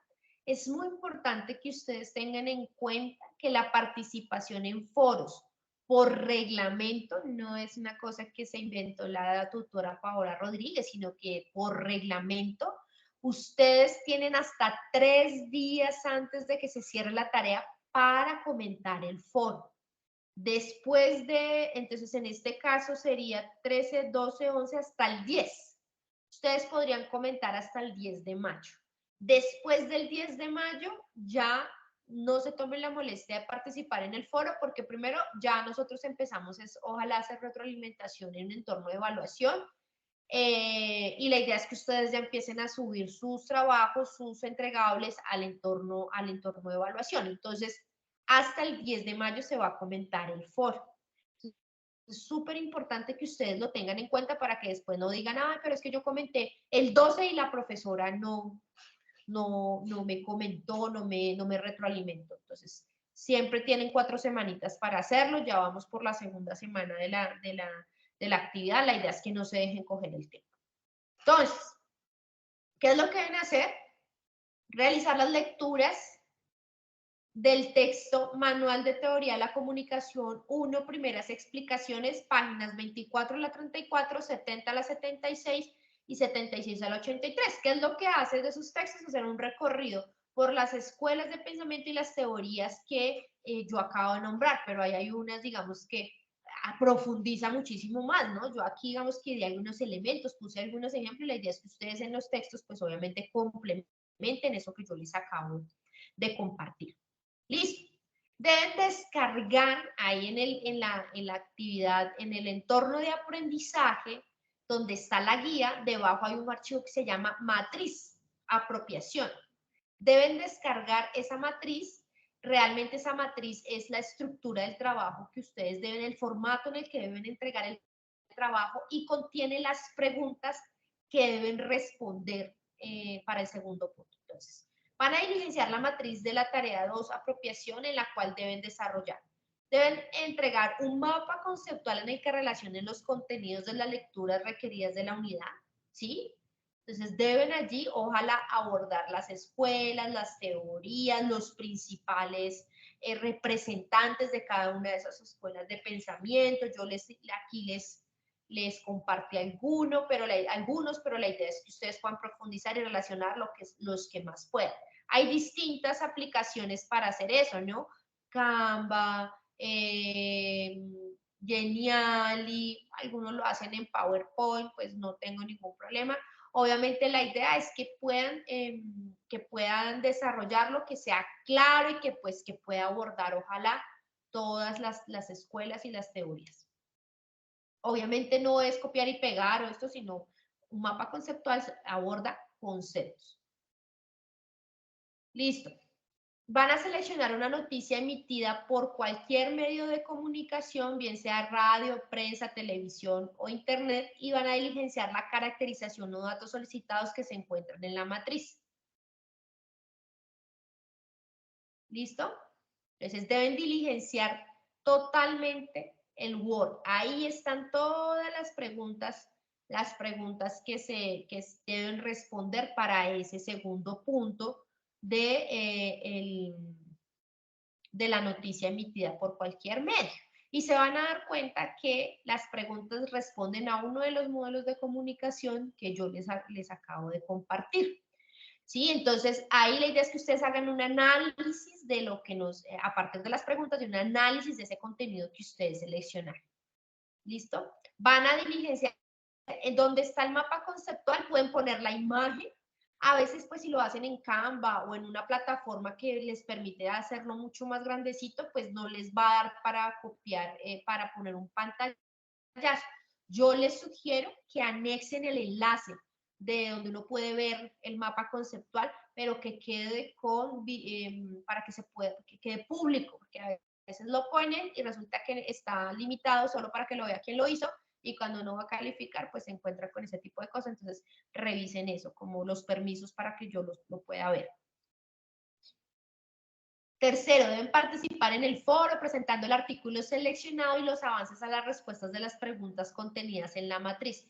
es muy importante que ustedes tengan en cuenta que la participación en foros por reglamento no es una cosa que se inventó la tutora Paola Rodríguez, sino que por reglamento ustedes tienen hasta 3 días antes de que se cierre la tarea para comentar el foro. Después de, entonces en este caso sería 13, 12, 11 hasta el 10. Ustedes podrían comentar hasta el 10 de mayo. Después del 10 de mayo ya no se tomen la molestia de participar en el foro porque primero ya nosotros empezamos, ojalá hacer retroalimentación en un entorno de evaluación. Y la idea es que ustedes ya empiecen a subir sus trabajos, sus entregables al entorno de evaluación. Entonces, hasta el 10 de mayo se va a comentar el foro. Es súper importante que ustedes lo tengan en cuenta para que después no digan, ah, pero es que yo comenté el 12 y la profesora no me comentó, no me retroalimentó. Entonces, siempre tienen 4 semanitas para hacerlo, ya vamos por la segunda semana de la actividad, la idea es que no se dejen coger el tema. Entonces, ¿qué es lo que deben hacer? Realizar las lecturas del texto Manual de Teoría de la Comunicación 1, primeras explicaciones, páginas 24 a la 34, 70 a la 76 y 76 a la 83. ¿Qué es lo que hace de esos textos? Hacer un recorrido por las escuelas de pensamiento y las teorías que yo acabo de nombrar, pero ahí hay unas, digamos, que profundiza muchísimo más, ¿no? Yo aquí, digamos, que di algunos elementos, puse algunos ejemplos, la idea es que ustedes en los textos, pues obviamente complementen eso que yo les acabo de compartir. Listo. Deben descargar ahí en la actividad, en el entorno de aprendizaje, donde está la guía, debajo hay un archivo que se llama matriz, apropiación. Deben descargar esa matriz. Realmente esa matriz es la estructura del trabajo que ustedes deben, el formato en el que deben entregar el trabajo y contiene las preguntas que deben responder para el segundo punto. Entonces, van a diligenciar la matriz de la tarea 2, apropiación, en la cual deben desarrollar. Deben entregar un mapa conceptual en el que relacionen los contenidos de las lecturas requeridas de la unidad, ¿sí? Entonces deben allí, ojalá, abordar las escuelas, las teorías, los principales representantes de cada una de esas escuelas de pensamiento. Yo aquí les compartí algunos, pero la idea es que ustedes puedan profundizar y relacionar los que más puedan. Hay distintas aplicaciones para hacer eso, ¿no? Canva, Geniali, algunos lo hacen en PowerPoint, pues no tengo ningún problema. Obviamente la idea es que puedan desarrollarlo, que sea claro y que pueda abordar, ojalá, todas las escuelas y las teorías. Obviamente no es copiar y pegar o esto, sino un mapa conceptual aborda conceptos. Listo. Van a seleccionar una noticia emitida por cualquier medio de comunicación, bien sea radio, prensa, televisión o internet, y van a diligenciar la caracterización o datos solicitados que se encuentran en la matriz. ¿Listo? Entonces deben diligenciar totalmente el Word. Ahí están todas las preguntas que deben responder para ese segundo punto de la noticia emitida por cualquier medio. Y se van a dar cuenta que las preguntas responden a uno de los modelos de comunicación que yo les acabo de compartir. ¿Sí? Entonces, ahí la idea es que ustedes hagan un análisis de lo que a partir de las preguntas, de un análisis de ese contenido que ustedes seleccionaron. ¿Listo? Van a diligenciar en donde está el mapa conceptual, pueden poner la imagen. A veces, pues si lo hacen en Canva o en una plataforma que les permite hacerlo mucho más grandecito, pues no les va a dar para copiar, para poner un pantallazo. Yo les sugiero que anexen el enlace de donde uno puede ver el mapa conceptual, pero que quede para que quede público, porque a veces lo ponen y resulta que está limitado solo para que lo vea quien lo hizo, y cuando uno va a calificar, pues se encuentra con ese tipo de cosas. Entonces, revisen eso, como los permisos para que yo lo pueda ver. Tercero, deben participar en el foro presentando el artículo seleccionado y los avances a las respuestas de las preguntas contenidas en la matriz.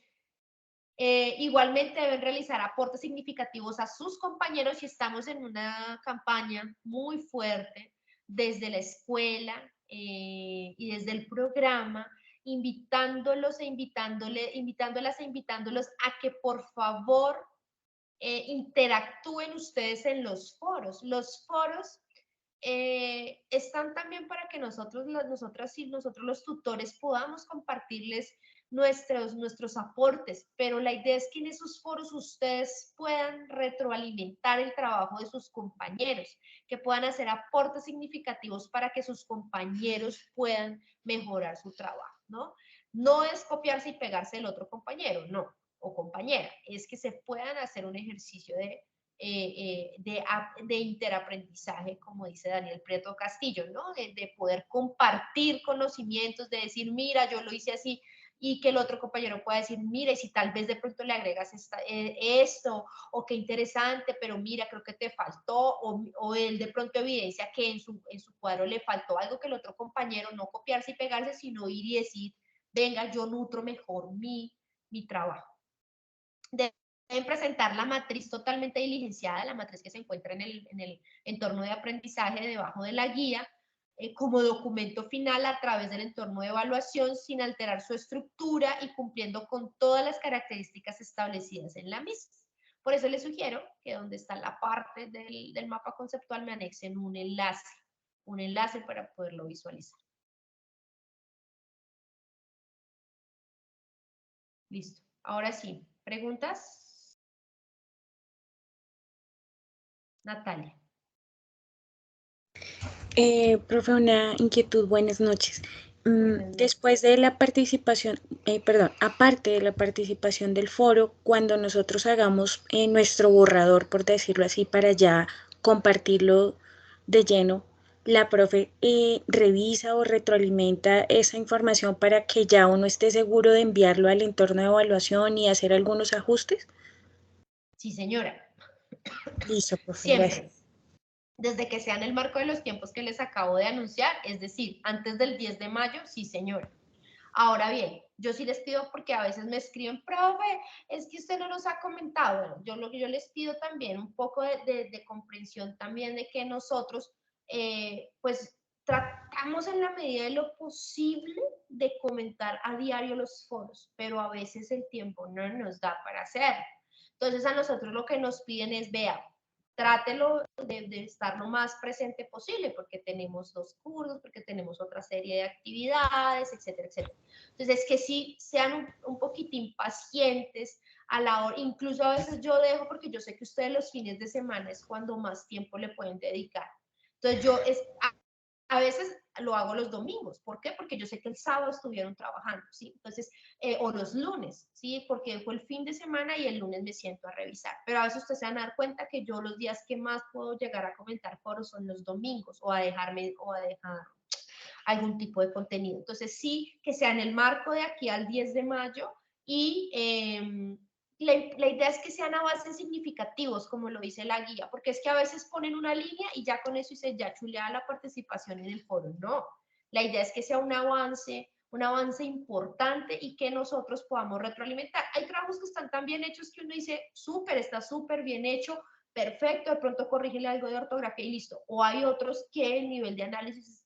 Igualmente deben realizar aportes significativos a sus compañeros, y estamos en una campaña muy fuerte desde la escuela y desde el programa, invitándolos e invitándolas e invitándolos a que por favor interactúen ustedes en los foros. Los foros están también para que nosotros los tutores podamos compartirles nuestros aportes, pero la idea es que en esos foros ustedes puedan retroalimentar el trabajo de sus compañeros, que puedan hacer aportes significativos para que sus compañeros puedan mejorar su trabajo, ¿no? No es copiarse y pegarse del otro compañero, no, o compañera, es que se puedan hacer un ejercicio de interaprendizaje, como dice Daniel Prieto Castillo, ¿no? De poder compartir conocimientos, de decir, mira, yo lo hice así, y que el otro compañero pueda decir, mira, y si tal vez de pronto le agregas esto, o qué interesante, pero mira, creo que te faltó, o él de pronto evidencia que en su cuadro le faltó algo, que el otro compañero no copiarse y pegarse, sino ir y decir, venga, yo nutro mejor mi trabajo. Deben presentar la matriz totalmente diligenciada, la matriz que se encuentra en el entorno de aprendizaje debajo de la guía, como documento final a través del entorno de evaluación, sin alterar su estructura y cumpliendo con todas las características establecidas en la misma. Por eso les sugiero que donde está la parte del mapa conceptual me anexen un enlace para poderlo visualizar. Listo. Ahora sí, ¿preguntas? Natalia.
Profe, una inquietud, buenas noches. Después de la participación, perdón, aparte de la participación del foro, cuando nosotros hagamos nuestro borrador, por decirlo así, para ya compartirlo de lleno, la profe revisa o retroalimenta esa información para que ya uno esté seguro de enviarlo al entorno de evaluación y hacer algunos ajustes.
Sí, señora.
Listo, profe.
Siempre.
Gracias.
Desde que sea en el marco de los tiempos que les acabo de anunciar, es decir, antes del 10 de mayo, sí, señora. Ahora bien, yo sí les pido, porque a veces me escriben, profe, es que usted no nos ha comentado. Bueno, yo lo que yo les pido también un poco de comprensión también, de que nosotros, pues, tratamos en la medida de lo posible de comentar a diario los foros, pero a veces el tiempo no nos da para hacerlo. Entonces a nosotros lo que nos piden es, vea, trátelo de estar lo más presente posible, porque tenemos 2 cursos, porque tenemos otra serie de actividades, etcétera, etcétera. Entonces, es que sí sean un poquitín pacientes a la hora, incluso a veces yo dejo, porque yo sé que ustedes los fines de semana es cuando más tiempo le pueden dedicar. Entonces, a veces lo hago los domingos. ¿Por qué? Porque yo sé que el sábado estuvieron trabajando, ¿sí? Entonces, o los lunes, ¿sí? Porque fue el fin de semana y el lunes me siento a revisar. Pero a veces ustedes se van a dar cuenta que yo los días que más puedo llegar a comentar foros son los domingos, o a dejar algún tipo de contenido. Entonces, sí, que sea en el marco de aquí al 10 de mayo, y la idea es que sean avances significativos, como lo dice la guía, porque es que a veces ponen una línea y ya con eso dice, ya chulea la participación en el foro. No, la idea es que sea un avance importante y que nosotros podamos retroalimentar. Hay trabajos que están tan bien hechos que uno dice, súper, está súper bien hecho, perfecto, de pronto corrígele algo de ortografía y listo. O hay otros que el nivel de análisis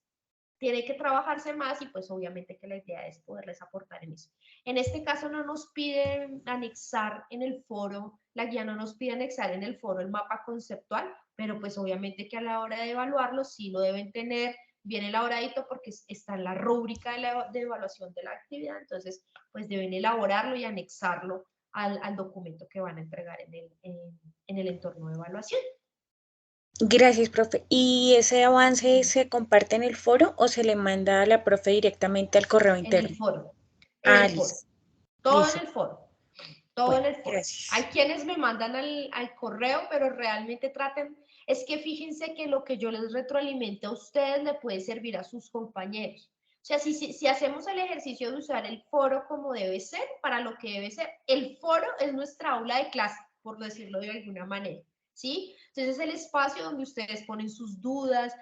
tiene que trabajarse más, y pues obviamente que la idea es poderles aportar en eso. En este caso no nos piden anexar en el foro, la guía no nos pide anexar en el foro el mapa conceptual, pero pues obviamente que a la hora de evaluarlo sí lo deben tener bien elaboradito, porque está en la rúbrica de evaluación de la actividad. Entonces pues deben elaborarlo y anexarlo al documento que van a entregar en el entorno de evaluación.
Gracias, profe. ¿Y ese avance se comparte en el foro o se le manda a la profe directamente al correo
En el
interno?
foro, en
Ah,
el foro,
listo.
todo en
Listo.
el foro. Todo
Bueno,
en el foro. Hay
gracias.
quienes me mandan al correo, pero realmente traten, Es que fíjense que lo que yo les retroalimente a ustedes le puede servir a sus compañeros. O sea, si hacemos el ejercicio de usar el foro como debe ser, para lo que debe ser, el foro es nuestra aula de clase, por decirlo de alguna manera, ¿sí? Entonces es el espacio donde ustedes ponen sus dudas,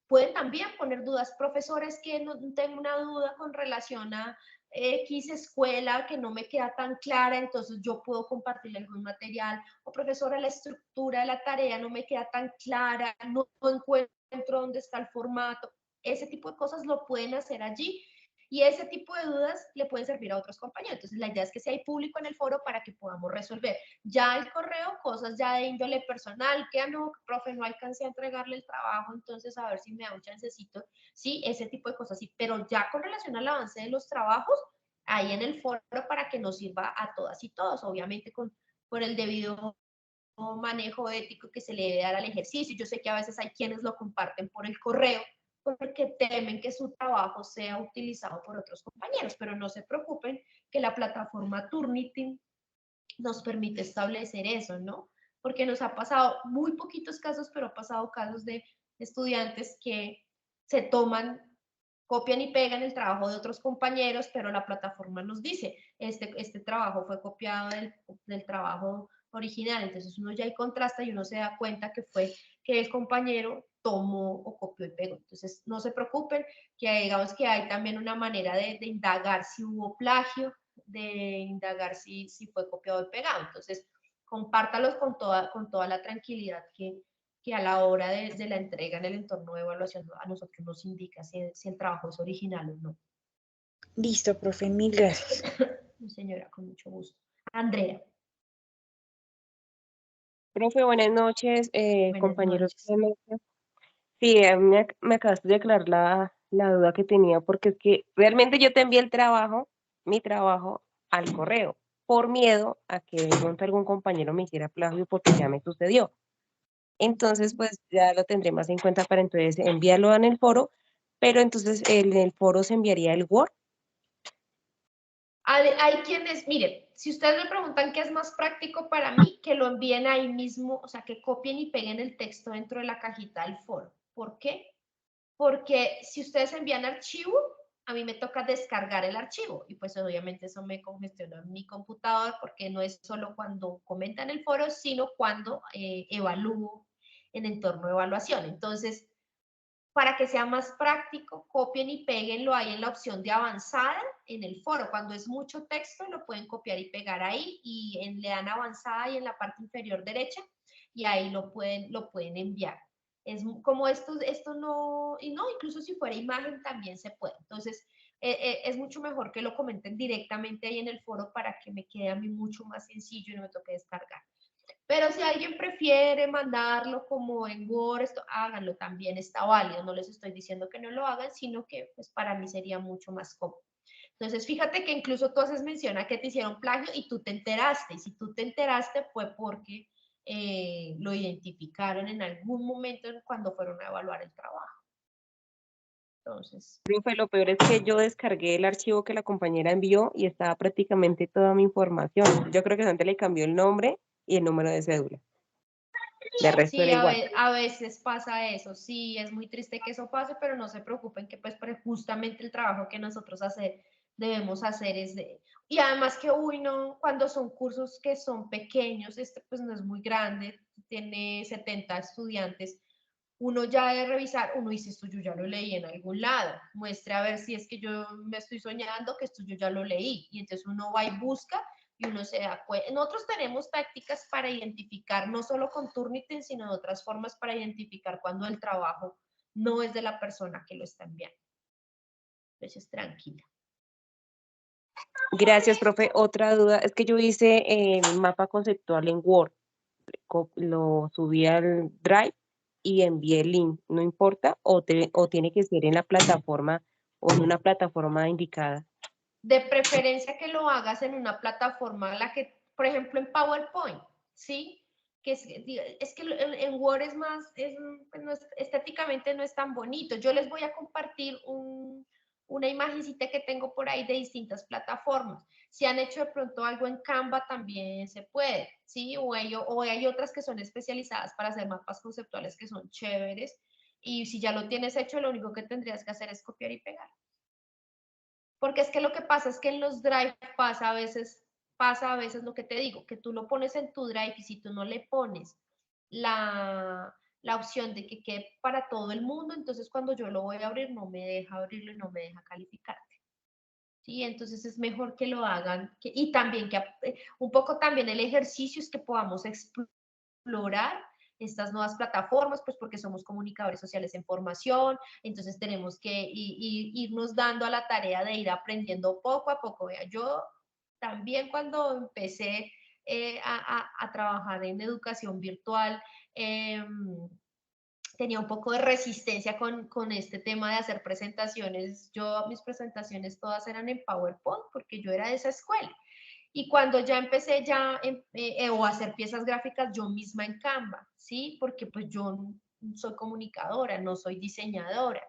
pueden también poner dudas. Profesores, que no tengo una duda con relación a X escuela que no me queda tan clara, entonces yo puedo compartir algún material. O profesora, la estructura de la tarea no me queda tan clara, no encuentro dónde está el formato. Ese tipo de cosas lo pueden hacer allí y ese tipo de dudas le pueden servir a otros compañeros. Entonces la idea es que sea hay público en el foro para que podamos resolver. Ya el correo, cosas ya de índole personal, que no, profe, no alcancé a entregarle el trabajo, entonces a ver si me da un chancecito, sí, ese tipo de cosas, sí, pero ya con relación al avance de los trabajos, ahí en el foro para que nos sirva a todas y todos, obviamente con el debido manejo ético que se le debe dar al ejercicio. Yo sé que a veces hay quienes lo comparten por el correo porque temen que su trabajo sea utilizado por otros compañeros, pero no se preocupen que la plataforma Turnitin nos permite establecer eso, ¿no? Porque nos ha pasado muy poquitos casos, pero ha pasado casos de estudiantes que se toman, copian y pegan el trabajo de otros compañeros, pero la plataforma nos dice, este trabajo fue copiado del trabajo original, entonces uno ya ahí contrasta y uno se da cuenta que fue que el compañero tomó o copió y pegó. Entonces no se preocupen, que digamos que hay también una manera de indagar si hubo plagio, de indagar si fue copiado y pegado. Entonces, compártalos con toda la tranquilidad que a la hora de la entrega en el entorno de evaluación a nosotros nos indica si el trabajo es original o no.
Listo, profe, mil gracias.
Señora, con mucho gusto. Andrea.
Profe, buenas noches,
Buenas
compañeros
noches.
de mesa. Sí, a mí me acabaste de aclarar la duda que tenía, porque es que realmente yo te envié el trabajo, mi trabajo, al correo, por miedo a que de pronto algún compañero me hiciera plagio porque ya me sucedió. Entonces, pues ya lo tendré más en cuenta para entonces enviarlo en el foro, pero entonces en el foro se enviaría el Word.
Hay quienes, miren, si ustedes me preguntan qué es más práctico para mí, que lo envíen ahí mismo, o sea, que copien y peguen el texto dentro de la cajita del foro. ¿Por qué? Porque si ustedes envían archivo, a mí me toca descargar el archivo y pues obviamente eso me congestiona mi computador porque no es solo cuando comentan el foro, sino cuando evalúo en entorno de evaluación. Entonces, para que sea más práctico, copien y peguenlo ahí en la opción de avanzada en el foro. Cuando es mucho texto, lo pueden copiar y pegar ahí y le dan avanzada y en la parte inferior derecha y ahí lo pueden enviar. Es como esto no, y no, incluso si fuera imagen también se puede. Entonces, es mucho mejor que lo comenten directamente ahí en el foro para que me quede a mí mucho más sencillo y no me toque descargar. Pero si alguien prefiere mandarlo como en Word, háganlo, también está válido. No les estoy diciendo que no lo hagan, sino que pues para mí sería mucho más cómodo. Entonces, fíjate que incluso tú haces mención a que te hicieron plagio y tú te enteraste. Y si tú te enteraste fue porque lo identificaron en algún momento cuando fueron a evaluar el trabajo. Entonces.
Profe, lo peor es que yo descargué el archivo que la compañera envió y estaba prácticamente toda mi información. Yo creo que antes le cambió el nombre y el número de cédula. De resto
Sí,
era igual.
a veces pasa eso, sí, es muy triste que eso pase, pero no se preocupen que pues justamente el trabajo que nosotros debemos hacer es de... Y además que, uy, no, cuando son cursos que son pequeños, este pues no es muy grande, tiene 70 estudiantes, uno ya de revisar, uno dice, esto yo ya lo leí en algún lado, muestre a ver si es que yo me estoy soñando que esto yo ya lo leí, y entonces uno va y busca y uno se da cuenta. Nosotros tenemos tácticas para identificar, no solo con Turnitin, sino de otras formas para identificar cuando el trabajo no es de la persona que lo está enviando. Entonces, tranquila.
Gracias, profe. Otra duda es que yo hice el mapa conceptual en Word, lo subí al Drive y envié el link. ¿No importa? ¿O tiene que ser en la plataforma o en una plataforma indicada?
De preferencia que lo hagas en una plataforma, la que, por ejemplo, en PowerPoint, ¿sí? Que es que en Word es más, pues no estéticamente no es tan bonito. Yo les voy a compartir una imagencita que tengo por ahí de distintas plataformas. Si han hecho de pronto algo en Canva, también se puede, ¿sí? O hay otras que son especializadas para hacer mapas conceptuales que son chéveres. Y si ya lo tienes hecho, lo único que tendrías que hacer es copiar y pegar. Porque es que lo que pasa es que en los Drive pasa a veces lo que te digo, que tú lo pones en tu Drive y si tú no le pones la opción de que quede para todo el mundo, entonces cuando yo lo voy a abrir no me deja abrirlo y no me deja calificarte. ¿Sí? Entonces es mejor que lo hagan y también que un poco también el ejercicio es que podamos explorar estas nuevas plataformas, pues porque somos comunicadores sociales en formación, entonces tenemos que irnos dando a la tarea de ir aprendiendo poco a poco. Vea, yo también cuando empecé a trabajar en educación virtual, tenía un poco de resistencia con este tema de hacer presentaciones. Mis presentaciones todas eran en PowerPoint porque yo era de esa escuela. Y cuando ya empecé o a hacer piezas gráficas yo misma en Canva, ¿sí? Porque pues yo soy comunicadora, no soy diseñadora.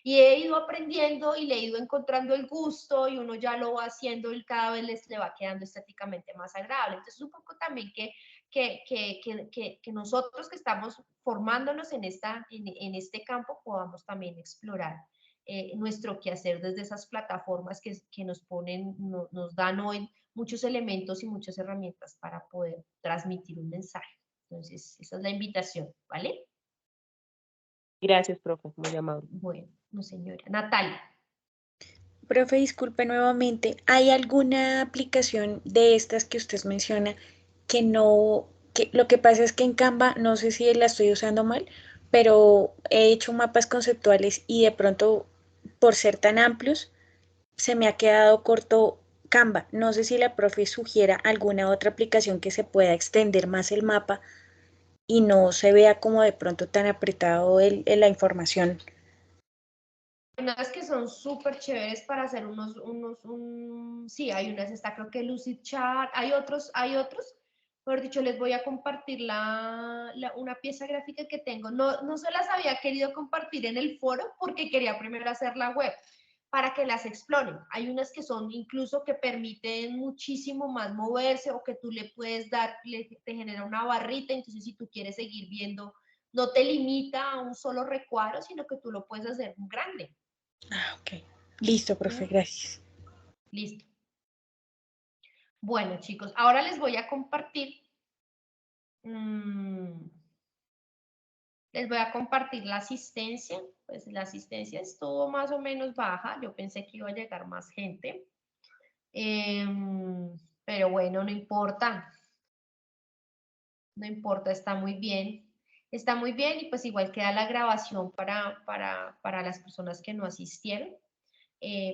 Y he ido aprendiendo y le he ido encontrando el gusto y uno ya lo va haciendo y cada vez le va quedando estéticamente más agradable. Entonces, un poco también que nosotros que estamos formándonos en este campo podamos también explorar nuestro quehacer desde esas plataformas que nos dan hoy muchos elementos y muchas herramientas para poder transmitir un mensaje. Entonces, esa es la invitación, ¿vale?
Gracias, profe, muy amable.
Bueno, no señora. Natalia.
Profe, disculpe nuevamente, ¿hay alguna aplicación de estas que usted menciona que no, que lo que pasa es que en Canva, no sé si la estoy usando mal, pero he hecho mapas conceptuales y de pronto, por ser tan amplios, se me ha quedado corto Canva? No sé si la profe sugiera alguna otra aplicación que se pueda extender más el mapa y no se vea como de pronto tan apretado la información.
Unas que son súper chéveres para hacer sí, hay unas, está creo que Lucidchart, hay otros, mejor dicho, les voy a compartir una pieza gráfica que tengo, no se las había querido compartir en el foro porque quería primero hacer la web, para que las exploren. Hay unas que son incluso que permiten muchísimo más moverse o que tú le puedes dar, te genera una barrita, entonces si tú quieres seguir viendo, no te limita a un solo recuadro, sino que tú lo puedes hacer grande.
Ah, ok. Listo, profe, gracias.
Listo. Bueno, chicos, ahora les voy a compartir. Les voy a compartir la asistencia. Pues la asistencia estuvo más o menos baja. Yo pensé que iba a llegar más gente. Pero bueno, no importa. No importa, está muy bien. Está muy bien y pues igual queda la grabación para las personas que no asistieron.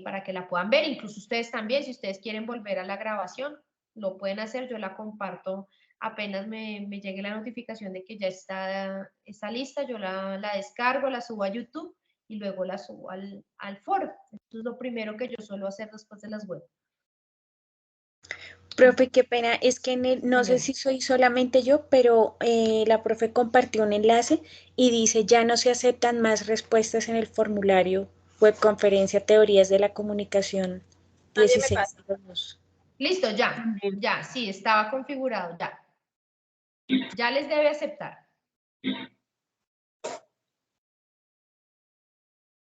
Para que la puedan ver, incluso ustedes también, si ustedes quieren volver a la grabación, lo pueden hacer, yo la comparto apenas me llegue la notificación de que ya está lista, yo la descargo, la subo a YouTube y luego la subo al foro. Esto es lo primero que yo suelo hacer después de las web.
Profe, qué pena, es que no sé si soy solamente yo, pero la profe compartió un enlace y dice ya no se aceptan más respuestas en el formulario webconferencia teorías de la comunicación 16.
Listo, ya, sí, estaba configurado, ya. Ya les debe aceptar.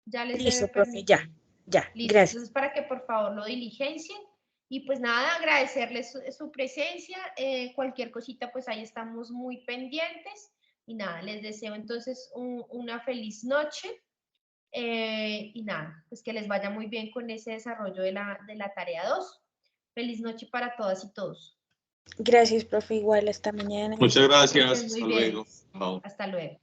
Ya les
Listo,
debe
profe,
permitir.
ya,
Listo,
gracias.
entonces para que por favor lo diligencien. Y pues nada, agradecerles su presencia. Cualquier cosita, pues ahí estamos muy pendientes. Y nada, les deseo entonces una feliz noche. Y nada, pues que les vaya muy bien con ese desarrollo de la tarea 2. Feliz noche para todas y todos.
Gracias, profe, igual, hasta mañana.
Muchas gracias,
Muy
hasta
bien.
luego. Chao.
Hasta luego.